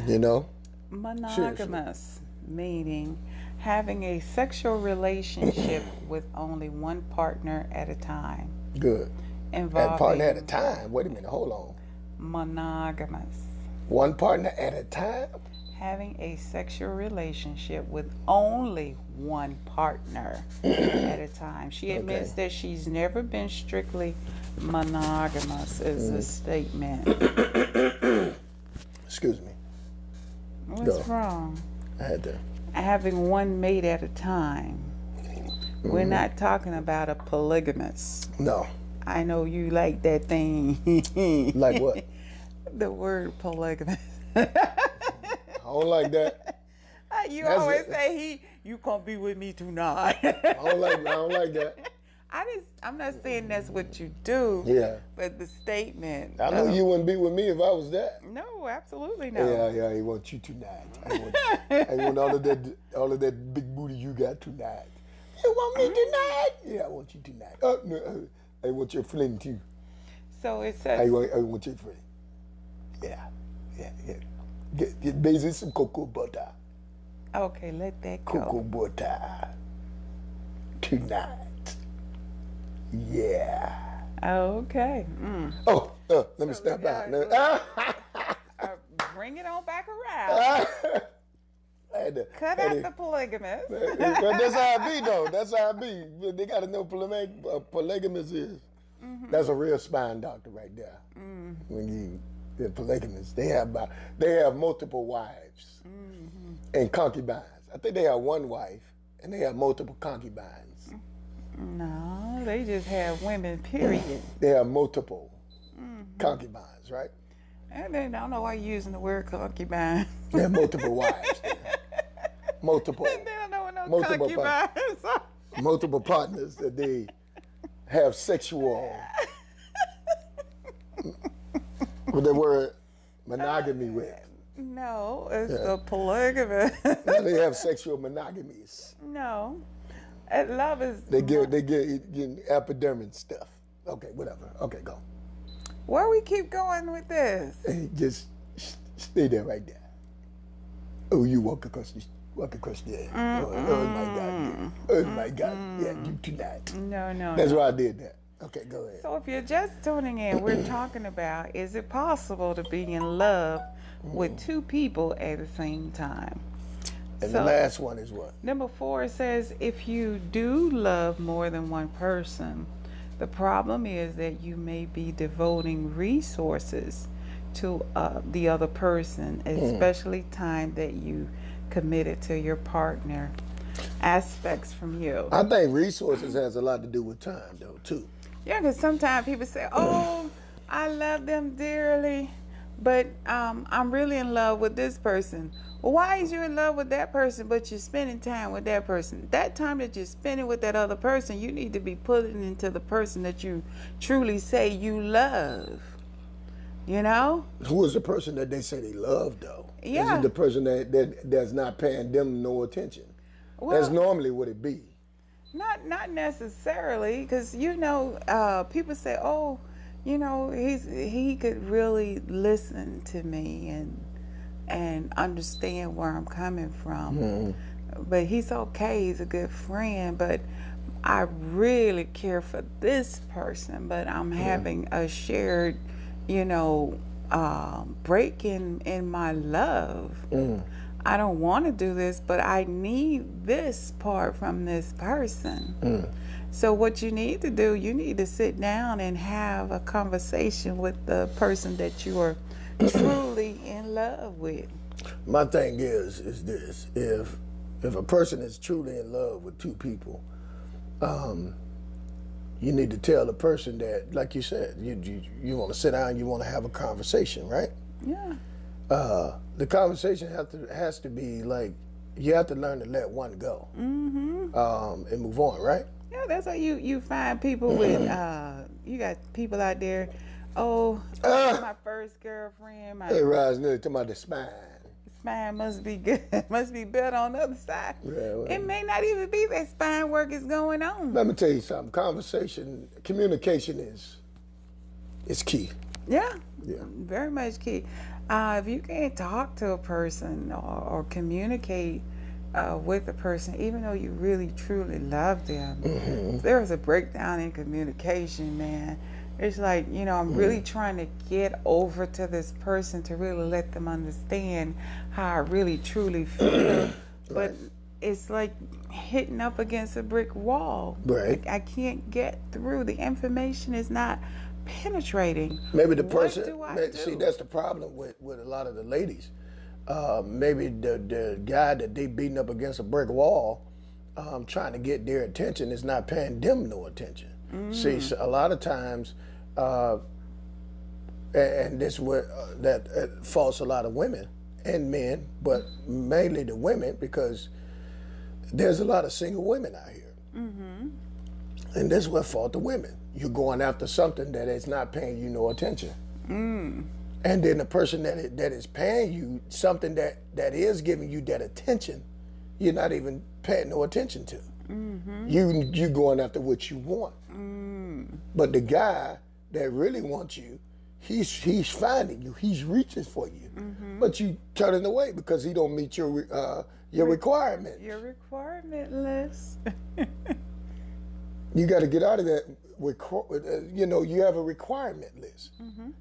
You know? Monogamous, meaning having a sexual relationship with only one partner at a time. Good. Involving partner at a time? Wait a minute, hold on. Monogamous. One partner at a time? Having a sexual relationship with only one partner at a time. She admits that she's never been strictly monogamous is a statement. Excuse me. What's wrong? I had to. Having one mate at a time. We're not talking about a polygamous. No. I know you like that thing. Like what? The word polygamous. I don't like that. You always say you gonna be with me tonight. I don't like that. I'm not saying that's what you do. Yeah. But the statement. I know you wouldn't be with me if I was that. No, absolutely not. Yeah, I want you tonight. I want all of that big booty you got tonight. You want me tonight? Yeah, I want you tonight. No, I want your friend too. So it says. I want your friend. Yeah. Get busy some cocoa butter. Okay, let that go. Cocoa butter. Tonight. Yeah. Okay. Oh, Let me step out. Bring it on back around. Cut out the polygamous. But that's how it be, though. That's how it be. They got to know polygamous is. Mm-hmm. That's a real spine doctor right there. Mm. When they're polygamous, they have multiple wives and concubines. I think they have one wife and they have multiple concubines. No, they just have women, period. They have multiple concubines, right? And they don't know why you're using the word concubine. They have multiple wives. Multiple. They don't know what no concubines are. Multiple partners that they have sexual with the word monogamy with. No, it's a polygamous. They have sexual monogamies. No. Love is... They get epidermis stuff. Okay, whatever. Okay, go. Where we keep going with this? Hey, just stay there right there. Oh, you walk across the air. Oh my God. Yeah. Oh my God. Yeah, you do that. No. That's why I did that. Okay, go ahead. So if you're just tuning in, we're talking about, is it possible to be in love with two people at the same time? And the last one is what? Number 4 says, if you do love more than one person, the problem is that you may be devoting resources to the other person, especially time that you committed to your partner. Aspects from you. I think resources has a lot to do with time, though, too. Yeah, because sometimes people say, oh, I love them dearly, but I'm really in love with this person. Well, why is you in love with that person, but you're spending time with that person? That time that you're spending with that other person, you need to be putting into the person that you truly say you love. You know? Who is the person that they say they love, though? Yeah. Is it the person that's not paying them no attention? Well, that's normally what it be. Not necessarily, because people say, oh, he could really listen to me and understand where I'm coming from. But he's okay, he's a good friend, but I really care for this person, but I'm having a shared, break in my love. I don't want to do this, but I need this part from this person. So what you need to do, you need to sit down and have a conversation with the person that you are truly in love with. My thing is this: if a person is truly in love with two people, you need to tell the person that, like you said, you want to sit down, you want to have a conversation, right? Yeah. The conversation has to be like, you have to learn to let one go, and move on, right? Yeah, that's how you find people with. You got people out there. Oh, my first girlfriend. Hey, Roz, talking about the spine. Spine must be good. Must be better on the other side. Yeah, well, it may not even be that spine work is going on. Let me tell you something. Communication is key. Yeah. Very much key. If you can't talk to a person or communicate with a person, even though you really truly love them, if there's a breakdown in communication, man. It's like, I'm really trying to get over to this person to really let them understand how I really truly feel. But it's like hitting up against a brick wall. Right. I can't get through. The information is not penetrating. Maybe the person, what do I do? See, that's the problem with a lot of the ladies. Maybe the guy that they beating up against a brick wall, trying to get their attention, is not paying them no attention. See, so a lot of times, and this what that faults a lot of women and men, but mainly the women, because there's a lot of single women out here, and this what fault the women. You're going after something that is not paying you no attention, and then the person that is paying you something that is giving you that attention, you're not even paying no attention to. You going after what you want. But the guy that really wants you, he's finding you, he's reaching for you, but you turning away because he don't meet your requirement. Your requirement list. You got to get out of that. You have a requirement list.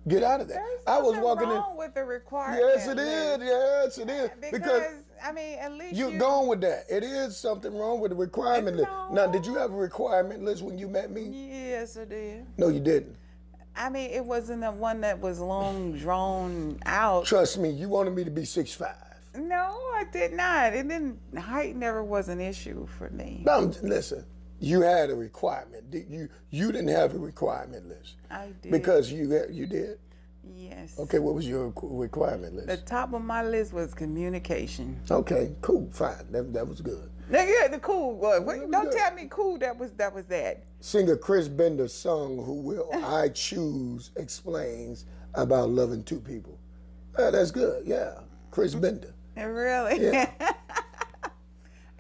Get out of that. There's nothing wrong with the requirement Yes, it list. is. Yes, it is. Because I mean, at least you're going with that. It is something wrong with the requirement list. No. Now, did you have a requirement list when you met me? Yes, I did. No, you didn't. I mean, it wasn't the one that was long drawn out. Trust me, you wanted me to be 6'5". No, I did not. Height never was an issue for me. No, listen. You had a requirement. You didn't have a requirement list. I did. Because you did? Yes. Okay, what was your requirement list? The top of my list was communication. Okay, cool, fine. That was good. Yeah, the cool one. Don't tell me cool. That was that. Singer Chris Bender's song, Who Will I Choose, explains about loving two people. That's good, yeah. Chris Bender. Really? Yeah.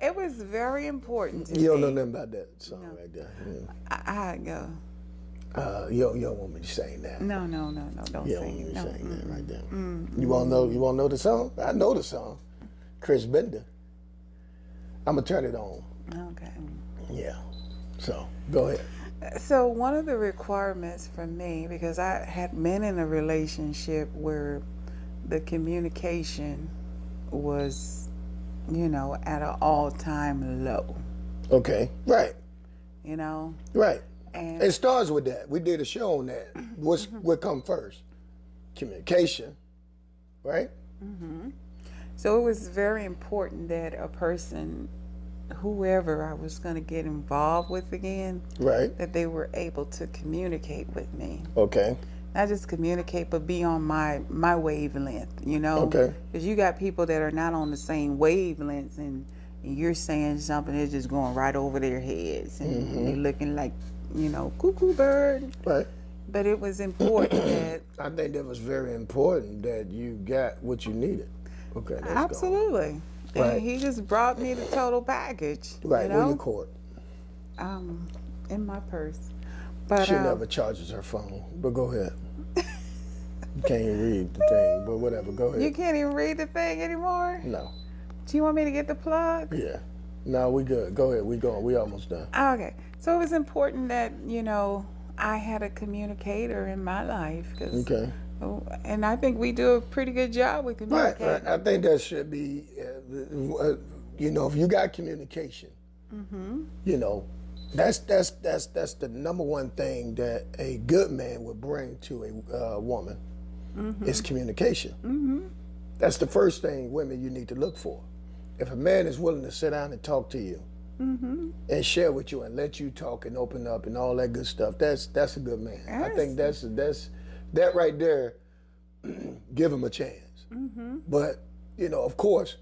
It was very important to me. You don't know nothing about that song right there. Yeah. I go. You don't want me to sing that. No, don't You sing don't want it. me to No. sing that right there. You want to know the song? I know the song. Chris Bender. I'm going to turn it on. Okay. Yeah. So, go ahead. So one of the requirements for me, because I had been in a relationship where the communication was, at an all-time low. Okay. Right. Right. And It starts with that. We did a show on that. What come first? Communication. Right? so it was very important that a person, whoever I was going to get involved with again, Right. that they were able to communicate with me. Okay. Not just communicate, but be on my wavelength, Okay. Because you got people that are not on the same wavelengths, and you're saying something that's just going right over their heads, and they're looking like, cuckoo bird. Right. But it was important that... I think that was very important that you got what you needed. Okay, let's Absolutely. Go. Right. And he just brought me the total package. Right, where you caught? In my purse. But She never charges her phone, but go ahead. You can't even read the thing, but whatever, go ahead. you can't even read the thing anymore? No. Do you want me to get the plug? Yeah. No, we good. Go ahead, we going. We almost done. Okay. So it was important that, I had a communicator in my life. Okay. And I think we do a pretty good job with communicating. Right. I think that should be, if you got communication, that's the number one thing that a good man would bring to a woman is communication. That's the first thing women you need to look for. If a man is willing to sit down and talk to you and share with you and let you talk and open up and all that good stuff, that's a good man. Yes. I think that's that right there. Give him a chance. But of course,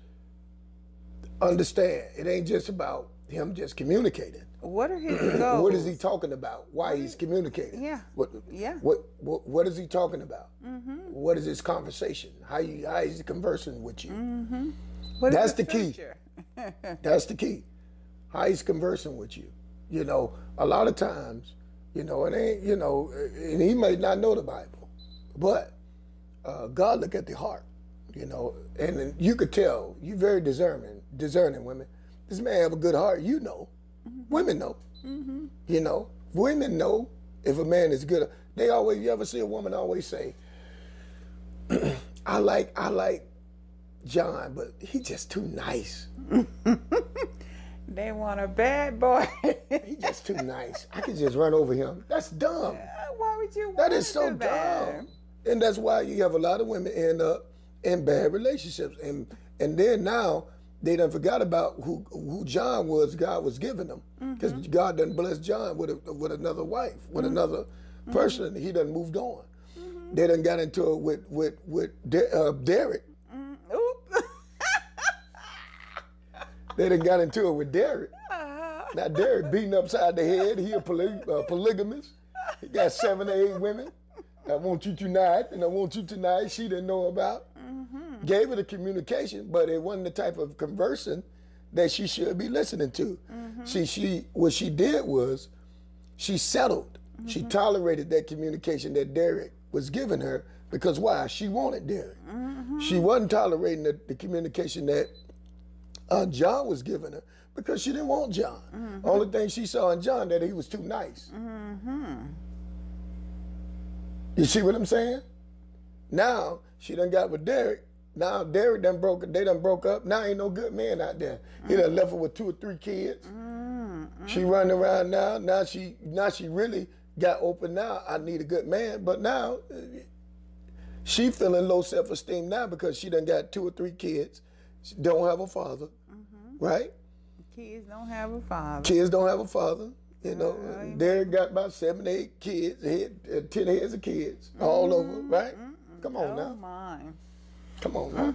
understand it ain't just about him just communicating. What are his goals? What is he talking about? Why he's communicating? Yeah. Yeah. What is he talking about? What is his conversation? How is he conversing with you? That's the key. That's the key. How he's conversing with you. A lot of times, it ain't, and he may not know the Bible, but God look at the heart, and you could tell, you very discerning women. This man have a good heart, Women know. Women know if a man is good. You ever see a woman always say, I like John, but he just too nice. They want a bad boy. He just too nice. I could just run over him. That's dumb. Why would you want That is so to do that? dumb. And that's why you have a lot of women end up in bad relationships. And then now they done forgot about who John was, God was giving them. Because God done blessed John with another wife, with another person. He done moved on. They done got into it with Derek. They done got into it with Derek. Now Derek beating upside the head. He a polygamist. He got 7 or 8 women. I want you tonight, and I want you tonight. She didn't know about. Gave her the communication, but it wasn't the type of conversing that she should be listening to. See, what she did was she settled. She tolerated that communication that Derek was giving her because why? She wanted Derek. She wasn't tolerating the communication that John was giving her Because she didn't want John. Only thing she saw in John that he was too nice. You see what I'm saying? Now she done got with Derek. Now Derek done broke up. Now ain't no good man out there. He done left her with 2 or 3 kids. She running around now. Now she really got open now. I need a good man. But now she feeling low self-esteem now because she done got 2 or 3 kids. She don't have a father. Right? Kids don't have a father. Kids don't have a father. You know, Derek got about 7, 8 kids, 10 heads of kids all over, right? Come on now. Mine. Come on now.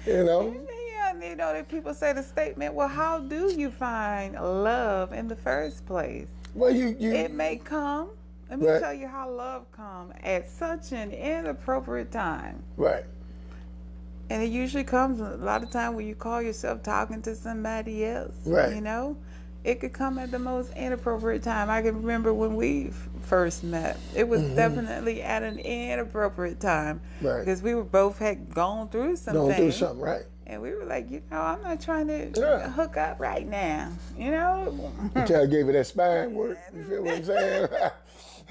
You know? Yeah, you know, that people say the statement, well, how do you find love in the first place? Well, it may come. Let me Right. tell you how love comes at such an inappropriate time. Right. And it usually comes a lot of time when you call yourself talking to somebody else. Right. You know? It could come at the most inappropriate time. I can remember when we first met. It was definitely at an inappropriate time. Right. Because we were both had gone through something. Going through something, right. And we were like, you know, I'm not trying to hook up right now. You know? You tell her gave her that spine work. You feel what I'm saying?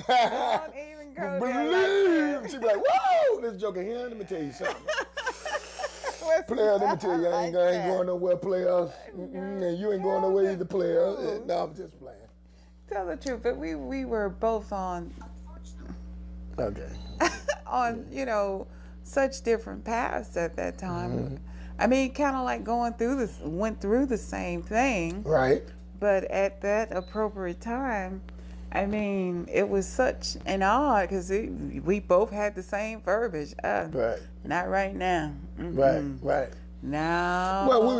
Don't even go there. Believe. She be like, whoa, this joker here, let me tell you something. Player, let me tell you, I ain't going nowhere, player. And you ain't going nowhere either, player. No, I'm just playing. Tell the truth, but we were both on, you know, such different paths at that time. I mean, kind of like went through the same thing. Right. But at that appropriate time, I mean, it was such an odd because we both had the same verbiage. Right. Not right now. Right. Now. Well, we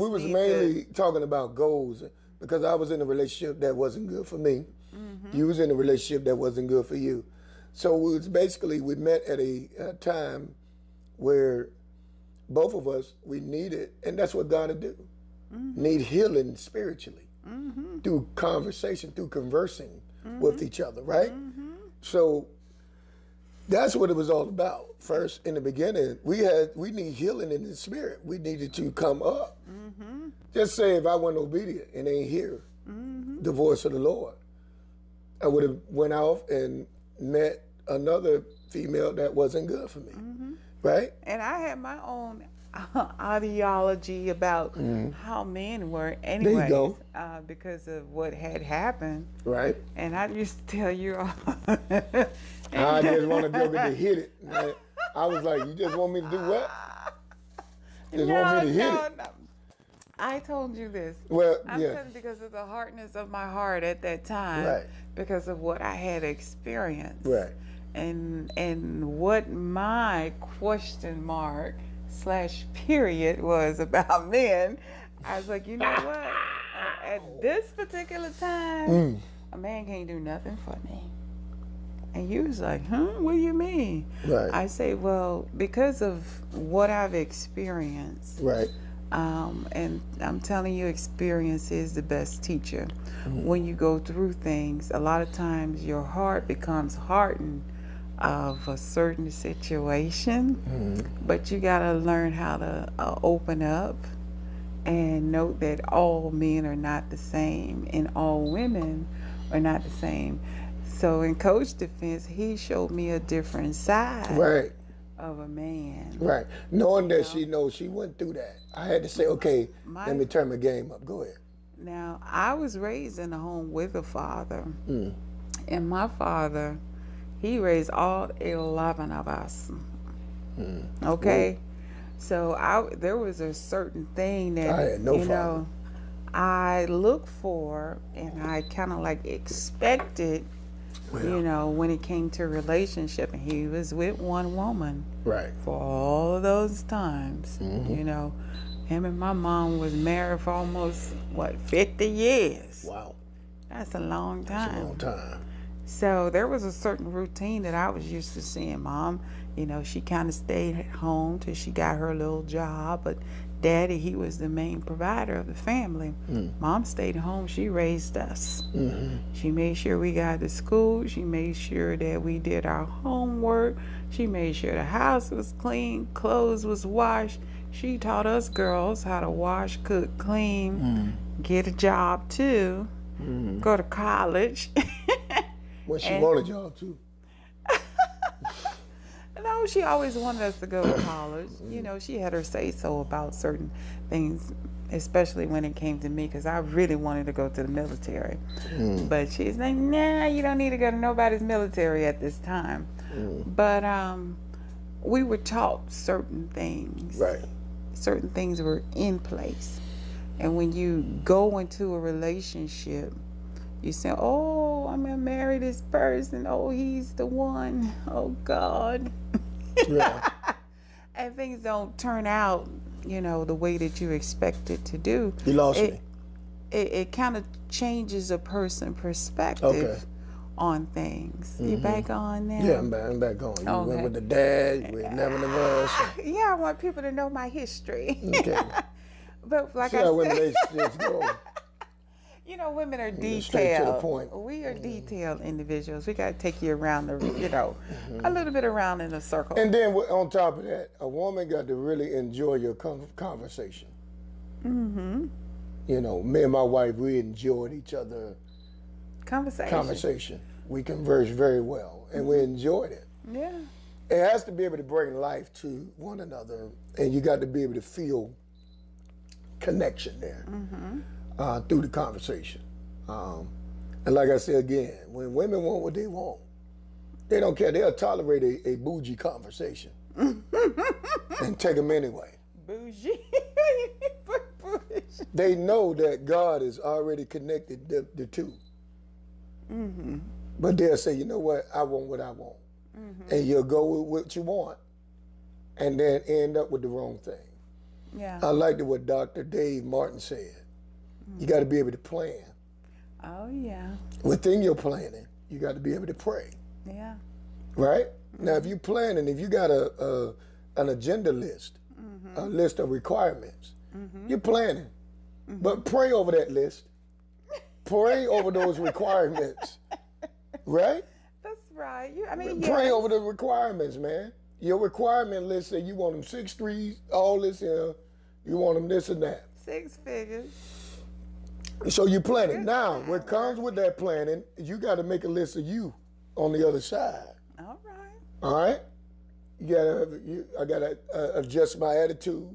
was mainly talking about goals because I was in a relationship that wasn't good for me. You was in a relationship that wasn't good for you. So we met at a time where both of us, we needed, and that's what God would do, need healing spiritually through conversation, through conversing with each other, right? So that's what it was all about. First, in the beginning, we need healing in the spirit. We needed to come up. Just say if I wasn't obedient and ain't hear the voice of the Lord, I would have went off and met another female that wasn't good for me, right? And I had my own ideology about how men were anyways. There you go. Because of what had happened. Right. And I used to tell you I just want to go get to hit it. Man. I was like, you just want me to do what? Want me to hit it? No. I told you this. Well, I'm telling you because of the hardness of my heart at that time. Right. Because of what I had experienced. Right. And what my question mark / period was about men. I was like, you know what? At this particular time, a man can't do nothing for me. And you was like, what do you mean? Right. I say, well, because of what I've experienced. Right. And I'm telling you, experience is the best teacher. When you go through things, a lot of times your heart becomes hardened of a certain situation, but you got to learn how to open up and note that all men are not the same and all women are not the same. So in Coach's defense, he showed me a different side of a man. Right. Knowing that she knows she went through that, I had to say, okay, let me turn my game up. Go ahead. Now, I was raised in a home with a father, and my father, he raised all 11 of us. Okay? So there was a certain thing that, I had no father. know, I looked for and I kind of like expected, you know, when it came to relationship. And he was with one woman for all of those times. You know, him and my mom was married for almost, 50 years. Wow. That's a long time. That's a long time. So there was a certain routine that I was used to seeing. Mom, you know, she kind of stayed at home till she got her little job, but Daddy, he was the main provider of the family. Mom stayed home. She raised us. She made sure we got to school. She made sure that we did our homework. She made sure the house was clean, clothes was washed, She taught us girls how to wash, cook, clean, get a job too, go to college. Well, she wanted y'all too. No, she always wanted us to go to college. You know, she had her say so about certain things, especially when it came to me, because I really wanted to go to the military. But she's like, nah, you don't need to go to nobody's military at this time. But we were taught certain things. Right. Certain things were in place. And when you go into a relationship, you say, oh, I'm going to marry this person. Oh, he's the one. Oh, God. Yeah. And things don't turn out, you know, the way that you expect it to do. You lost me. It kind of changes a person's perspective on things. You back on now? Yeah, I'm back on. You went with the dad, with never of us. Yeah, I want people to know my history. Okay. But like See I how said, women they just go. you know, women are detailed. Straight to the point. We are detailed individuals. We got to take you around the, you know, a little bit around in a circle. And then on top of that, a woman got to really enjoy your conversation. You know, me and my wife, we enjoyed each other. Conversation. We conversed very well, and we enjoyed it. Yeah. It has to be able to bring life to one another, and you got to be able to feel connection there through the conversation. And like I said again, when women want what they want, they don't care. They'll tolerate a bougie conversation and take them anyway. Bougie. They know that God has already connected the two. But they'll say, you know what, I want what I want. And you'll go with what you want and then end up with the wrong thing. Yeah. I liked what Dr. Dave Martin said. You got to be able to plan. Oh, yeah. Within your planning, you got to be able to pray. Yeah. Right? Now, if you planning, if you got an agenda list, a list of requirements, you're planning. But pray over that list. Pray over those requirements. Right? That's right. Pray over the requirements, man. Your requirement list say you want them 6'3", all this here. You want them this and that. 6 figures. So you planning. Now, what comes with that planning, you got to make a list of you on the other side. All right. All right? I got to adjust my attitude.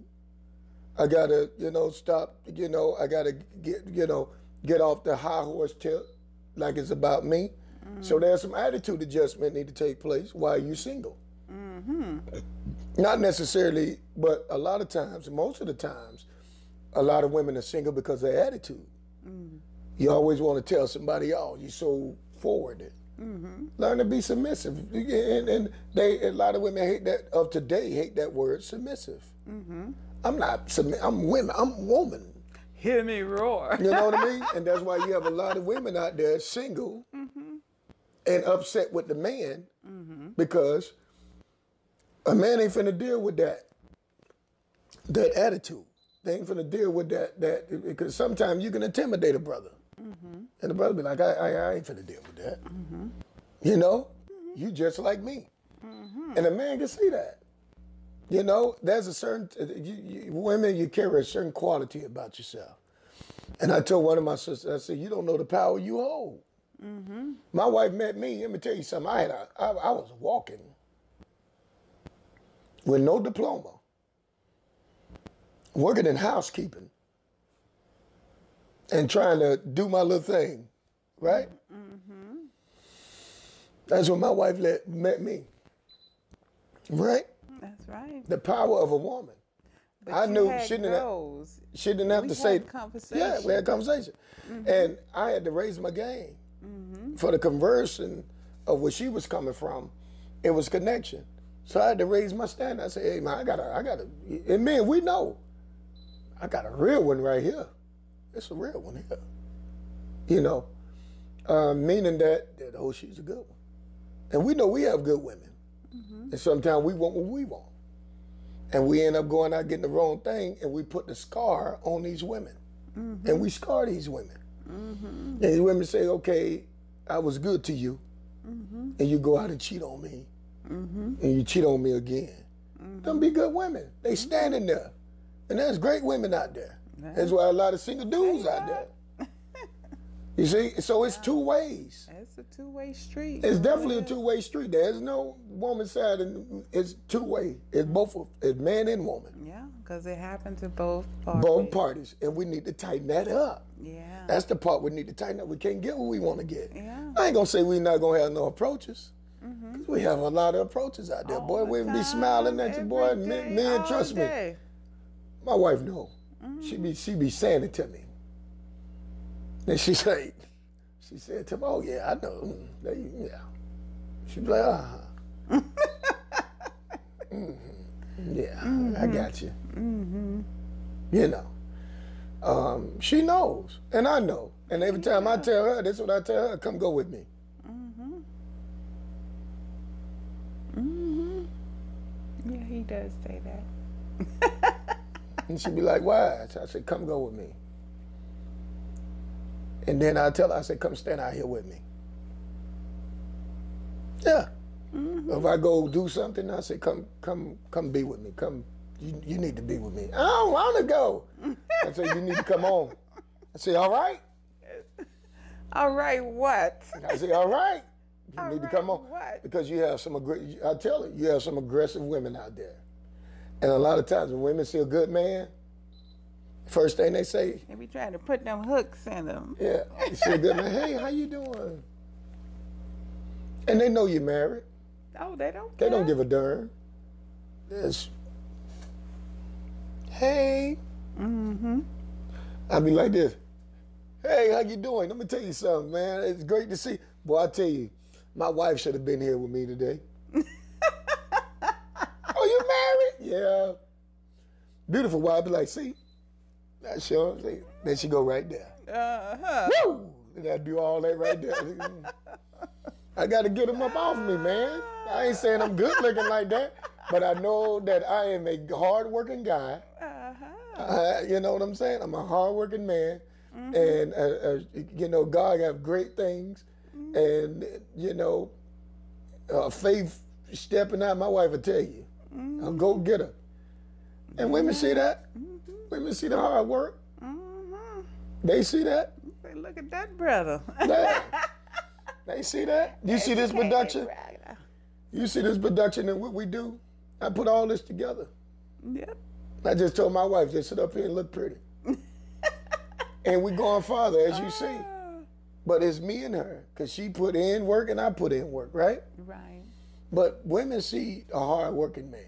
I got to, stop, I got to get off the high horse tip like it's about me. So there's some attitude adjustment need to take place while you're single. Not necessarily, but a lot of times, most of the times, a lot of women are single because of their attitude. You always want to tell somebody, oh, you're so forward. Learn to be submissive. And a lot of women of today hate that word submissive. I'm not submissive, I'm woman. Hear me roar. You know what I mean? And that's why you have a lot of women out there single and upset with the man because a man ain't finna deal with that attitude. They ain't finna deal with that because sometimes you can intimidate a brother. And the brother be like, I ain't finna deal with that. You know? You just like me. And a man can see that. You know, there's a certain, women, you carry a certain quality about yourself. And I told one of my sisters, I said, you don't know the power you hold. My wife met me, let me tell you something, I was walking with no diploma, working in housekeeping, and trying to do my little thing, right? That's when my wife met me, right? That's right. The power of a woman. But I knew she didn't have to say. Yeah, we had conversation, and I had to raise my game for the conversion of where she was coming from. It was connection, so I had to raise my standard. I said, "Hey man, I gotta," and man, we know, I got a real one right here. It's a real one here. You know, meaning that oh, she's a good one, and we know we have good women, and sometimes we want what we want. And we end up going out getting the wrong thing, and we put the scar on these women. And we scar these women. And these women say, okay, I was good to you. And you go out and cheat on me. And you cheat on me again. Them be good women. They standing there. And there's great women out there. That's why a lot of single dudes out there. You see? So it's two ways. It's a two-way street. It's definitely a two-way street. There's no woman side, and it's two-way. It's both. It's man and woman. Yeah, because it happened to both parties. Both parties, and we need to tighten that up. Yeah. That's the part we need to tighten up. We can't get what we want to get. Yeah. I ain't gonna say we're not gonna have no approaches. Cause we have a lot of approaches out there, boy. We be smiling at you, boy. Men, trust me. My wife know. She be saying it to me. And she said to me, "Oh yeah, I know. Yeah." She be like, Yeah, I got you. You know. She knows, and I know. And every time I tell her, that's what I tell her: come go with me. Yeah, he does say that. And she be like, why? So I said, come go with me. And then I tell her, I said, come stand out here with me. Yeah. If I go do something, I say, come be with me. Come, you need to be with me. I don't want to go. I say, you need to come on. I say, all right. All right, what? I say, all right. You need to come on. What? Because you have some, I tell her, you have some aggressive women out there. And a lot of times when women see a good man, first thing they say, They be trying to put them hooks in them. yeah, you see a good man, hey, how you doing? And they know you're married. Oh, they don't They care. don't give a darn. It's, hey. I be like this. Hey, how you doing? Let me tell you something, man. It's great to see. Boy, I tell you, my wife should have been here with me today. Oh, you married? Yeah. Beautiful wife. I be like, see? Not sure. See? Then she go right there. Woo! And I do all that right there. I got to get them up off me, man. I ain't saying I'm good looking like that, but I know that I am a hard-working guy. You know what I'm saying? I'm a hard-working man. And, you know, God have great things. And, you know, faith stepping out, my wife will tell you. I'll go get her. And women see that. Women see the hard work. They see that. Say, look at that brother. Yeah. They see that. You see this production? You see this production and what we do? I put all this together. Yep. I just told my wife, just sit up here and look pretty. And we going farther, as you see. But it's me and her, because she put in work and I put in work, right? Right. But women see a hard-working man.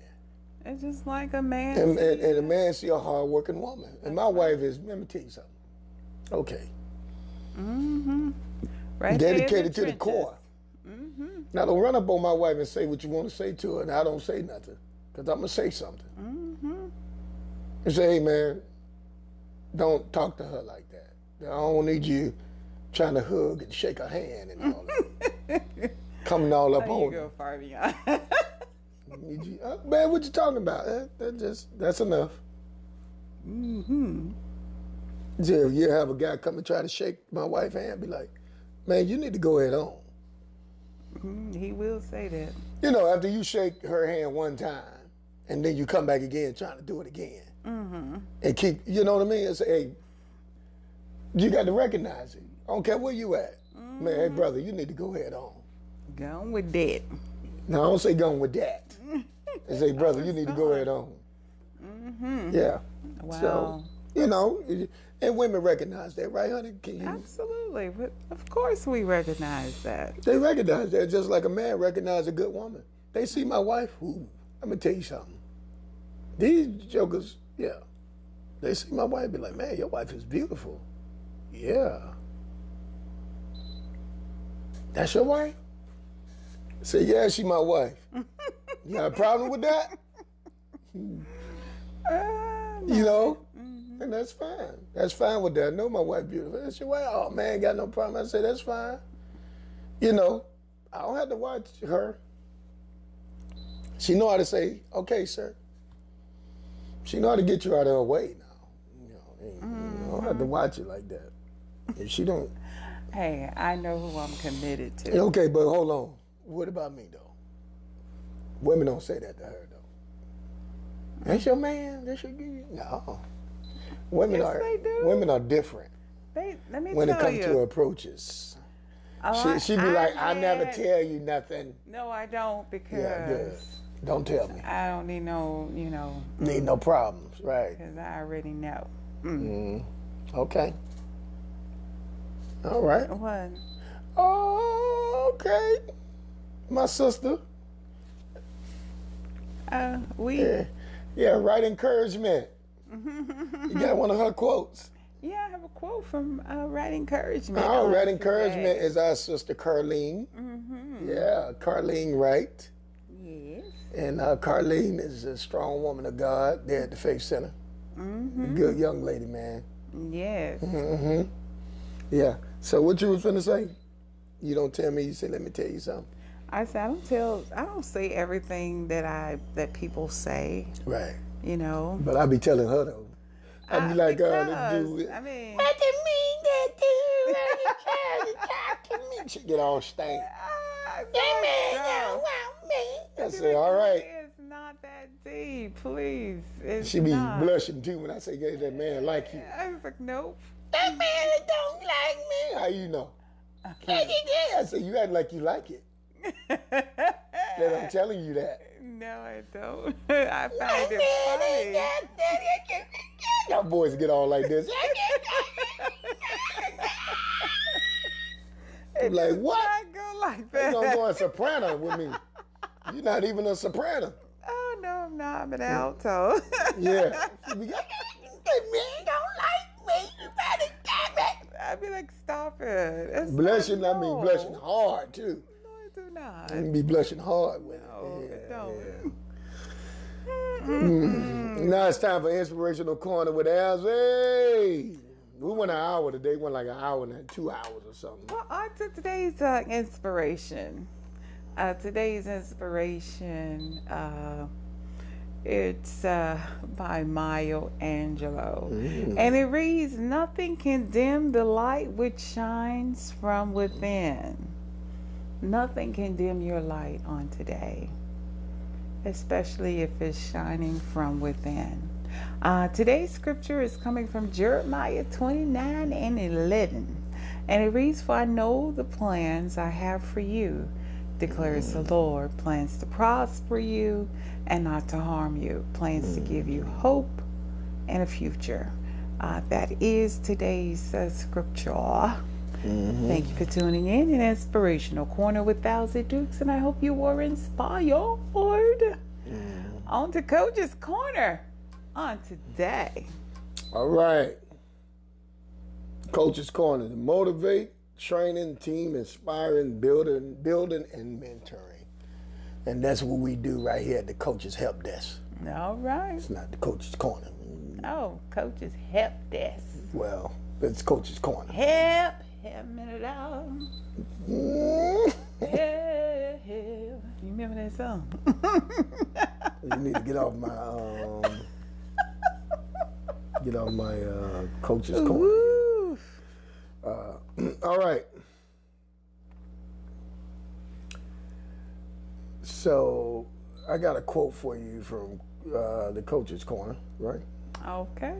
It's just like a man. And a man see a hard-working woman. And my wife is, let me tell you something. Okay. Right. Dedicated to the core. Now, don't run up on my wife and say what you want to say to her, and I don't say nothing, because I'm going to say something. And say, hey, man, don't talk to her like that. I don't need you trying to hug and shake her hand and all that. Coming all up on You her. go far beyond. Man, what you talking about? That's enough. So you have a guy come and try to shake my wife's hand, be like, man, you need to go ahead on. He will say that. You know, after you shake her hand one time, and then you come back again trying to do it again. And keep, you know what I mean? It's, hey, you got to recognize it. I don't care where you at. Man, hey, brother, you need to go ahead on. Gone with that. No, I don't say going with that. I say, brother, you need to go ahead on. Yeah. Wow. So, you know, and women recognize that, right, honey? Can you? Absolutely. But of course we recognize that. They recognize that just like a man recognizes a good woman. They see my wife, ooh, let me tell you something. These jokers, yeah. They see my wife, be like, man, your wife is beautiful. Yeah. That's your wife? I say, yeah, she my wife. You got a problem with that? You know? And that's fine. That's fine with that. I know my wife beautiful. That's your wife. Oh, man, got no problem. I say, that's fine. You know, I don't have to watch her. She know how to say, okay, sir. She know how to get you out of her way now. You know, you don't have to watch it like that. If she don't. Hey, I know who I'm committed to. Okay, but hold on. What about me, though? Women don't say that to her, though. That's your man. That's your girl. No. Women Yes, they do. women are different Let me when it tell comes you. to approaches. Oh, She be like, I never tell you nothing. No, I don't, because Yeah, good. Don't tell me. I don't need no, Need no problems, right? because I already know. Okay. All right. What? Oh, okay. My sister. Yeah, right encouragement. You got one of her quotes. Yeah, I have a quote from Right Encouragement. Oh, right today. encouragement is our sister Carlene. Yeah, Carlene Wright. Yes. And Carlene is a strong woman of God there at the Faith Center. Good young lady, man. Yes. Yeah. So what you was finna say? You don't tell me. You say, let me tell you something. I said I don't say everything that people say. Right. But I be telling her though. I be like, because, do it. I mean, What do you mean that dude? You talk to me. She get all stank. That man don't want me. I say, all right. It's not that deep, please. It's She be not. blushing too when I say, "Hey, that man like you." I was like, nope. That man don't like me. How you know? I say, you act like you like it. That I'm telling you that. No, I don't. I find it funny. Y'all boys get all like this. I'm like, what? I go like You that. don't go a soprano with me. You're not even a soprano. Oh no, I'm not. I'm an alto. Yeah. That man don't like me. You better stop it. I'd be like, stop it. It's Blushing, not, I mean blushing hard too. No, I do not. You be blushing hard with No, it. don't. Now it's time for Inspirational Corner with Alzie. We went an hour today. We went like an hour and 2 hours or something. Well, on to today's inspiration. Today's inspiration, it's by Maya Angelou. And it reads, nothing can dim the light which shines from within. Nothing can dim your light on today, especially if it's shining from within. Today's scripture is coming from Jeremiah 29:11. And it reads, for I know the plans I have for you, declares the Lord, plans to prosper you and not to harm you, plans to give you hope and a future. That is today's scripture. Thank you for tuning in Inspirational Corner with Alzie Dukes, and I hope you were inspired. On to Coach's Corner on today. All right. Coach's Corner, to motivate, training, team, inspiring, building, and mentoring. And that's what we do right here at the Coach's Help Desk. All right. It's not the Coach's Corner. Oh, Coach's Help Desk. Well, it's Coach's Corner. Help me out. Help. You remember that song? You need to get off my Coach's Corner. Woo. All right. So I got a quote for you from the Coach's Corner, right? Okay.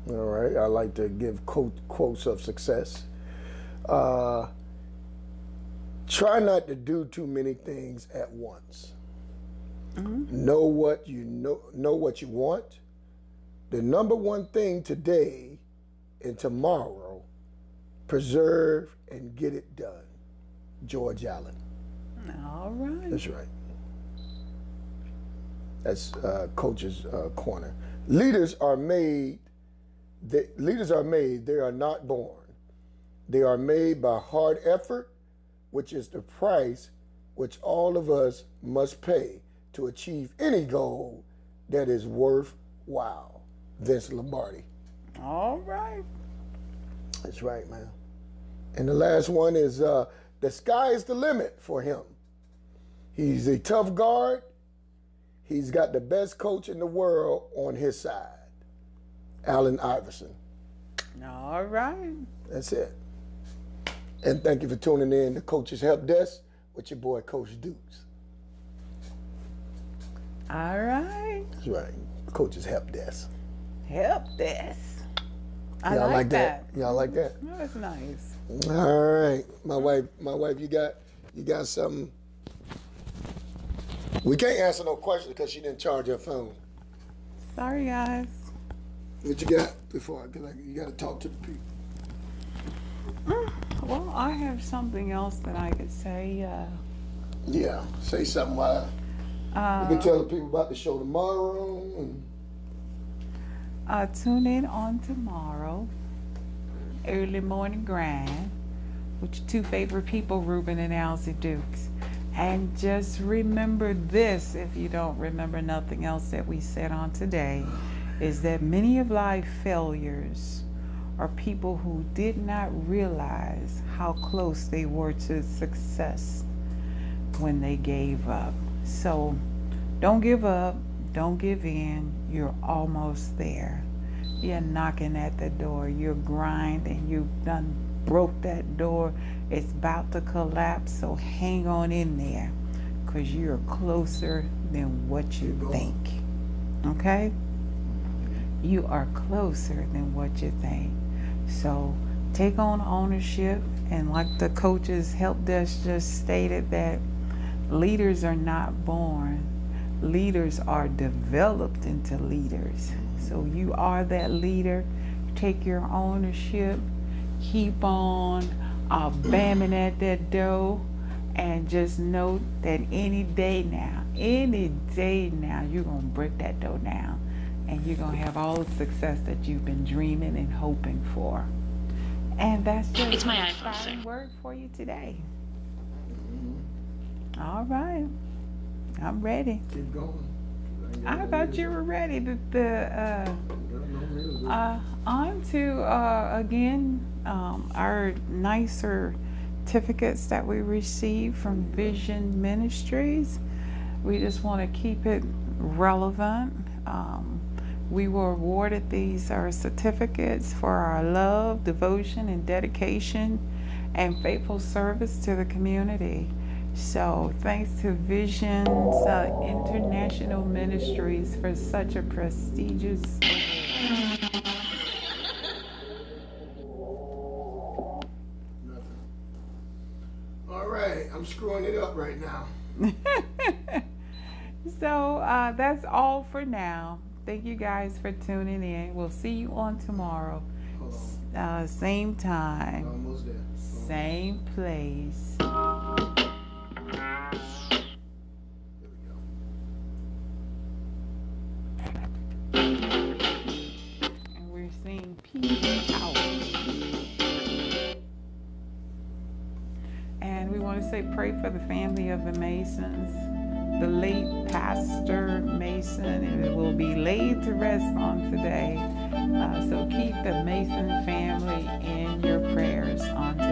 All right. I like to give quotes of success. Try not to do too many things at once. Know what you what you want. The number one thing today and tomorrow, preserve and get it done. George Allen. All right. That's right. That's Coach's Corner. Leaders are made. They are not born. They are made by hard effort, which is the price which all of us must pay to achieve any goal that is worthwhile. Vince Lombardi. All right. That's right, man. And the last one is the sky is the limit for him. He's a tough guard. He's got the best coach in the world on his side. Allen Iverson. All right. That's it. And thank you for tuning in to Coach's Help Desk with your boy, Coach Dukes. All right. That's right. Coach's help desk. Help desk. I Y'all like that. Y'all like that? Oh, that's nice. All right. My wife, you got something? We can't answer no questions because she didn't charge her phone. Sorry, guys. What you got before you got to talk to the people? Well, I have something else that I could say. Yeah, say something while you can tell the people about the show tomorrow. Tune in on tomorrow, early morning grind, with your two favorite people, Reuben and Alzie Dukes. And just remember this, if you don't remember nothing else that we said on today, is that many of life failures are people who did not realize how close they were to success when they gave up. So don't give up, don't give in, you're almost there. You're knocking at the door, you're grinding, you've done broke that door, it's about to collapse, so hang on in there, because you're closer than what you think. Okay? You are closer than what you think. So take on ownership, and like the coach's help desk just stated, that leaders are not born, leaders are developed into leaders. So you are that leader. Take your ownership, keep on bamming at that door, and just know that any day now, you're gonna break that door down, and you're going to have all the success that you've been dreaming and hoping for. And that's just it's my an iPhone, inspiring sir. word for you today. All right. I'm ready. Keep going. I thought you were ready. On to, again, our nicer certificates that we received from Vision Ministries. We just want to keep it relevant. We were awarded these certificates for our love, devotion, and dedication and faithful service to the community. So thanks to Vision's International Ministries for such a prestigious award. All right, I'm screwing it up right now. So that's all for now. Thank you guys for tuning in. We'll see you on tomorrow. Same time. Almost there. Same place. And we're saying peace out. And we want to say pray for the family of the Masons, the late Pastor Mason, and it will be laid to rest on today. So keep the Mason family in your prayers on today.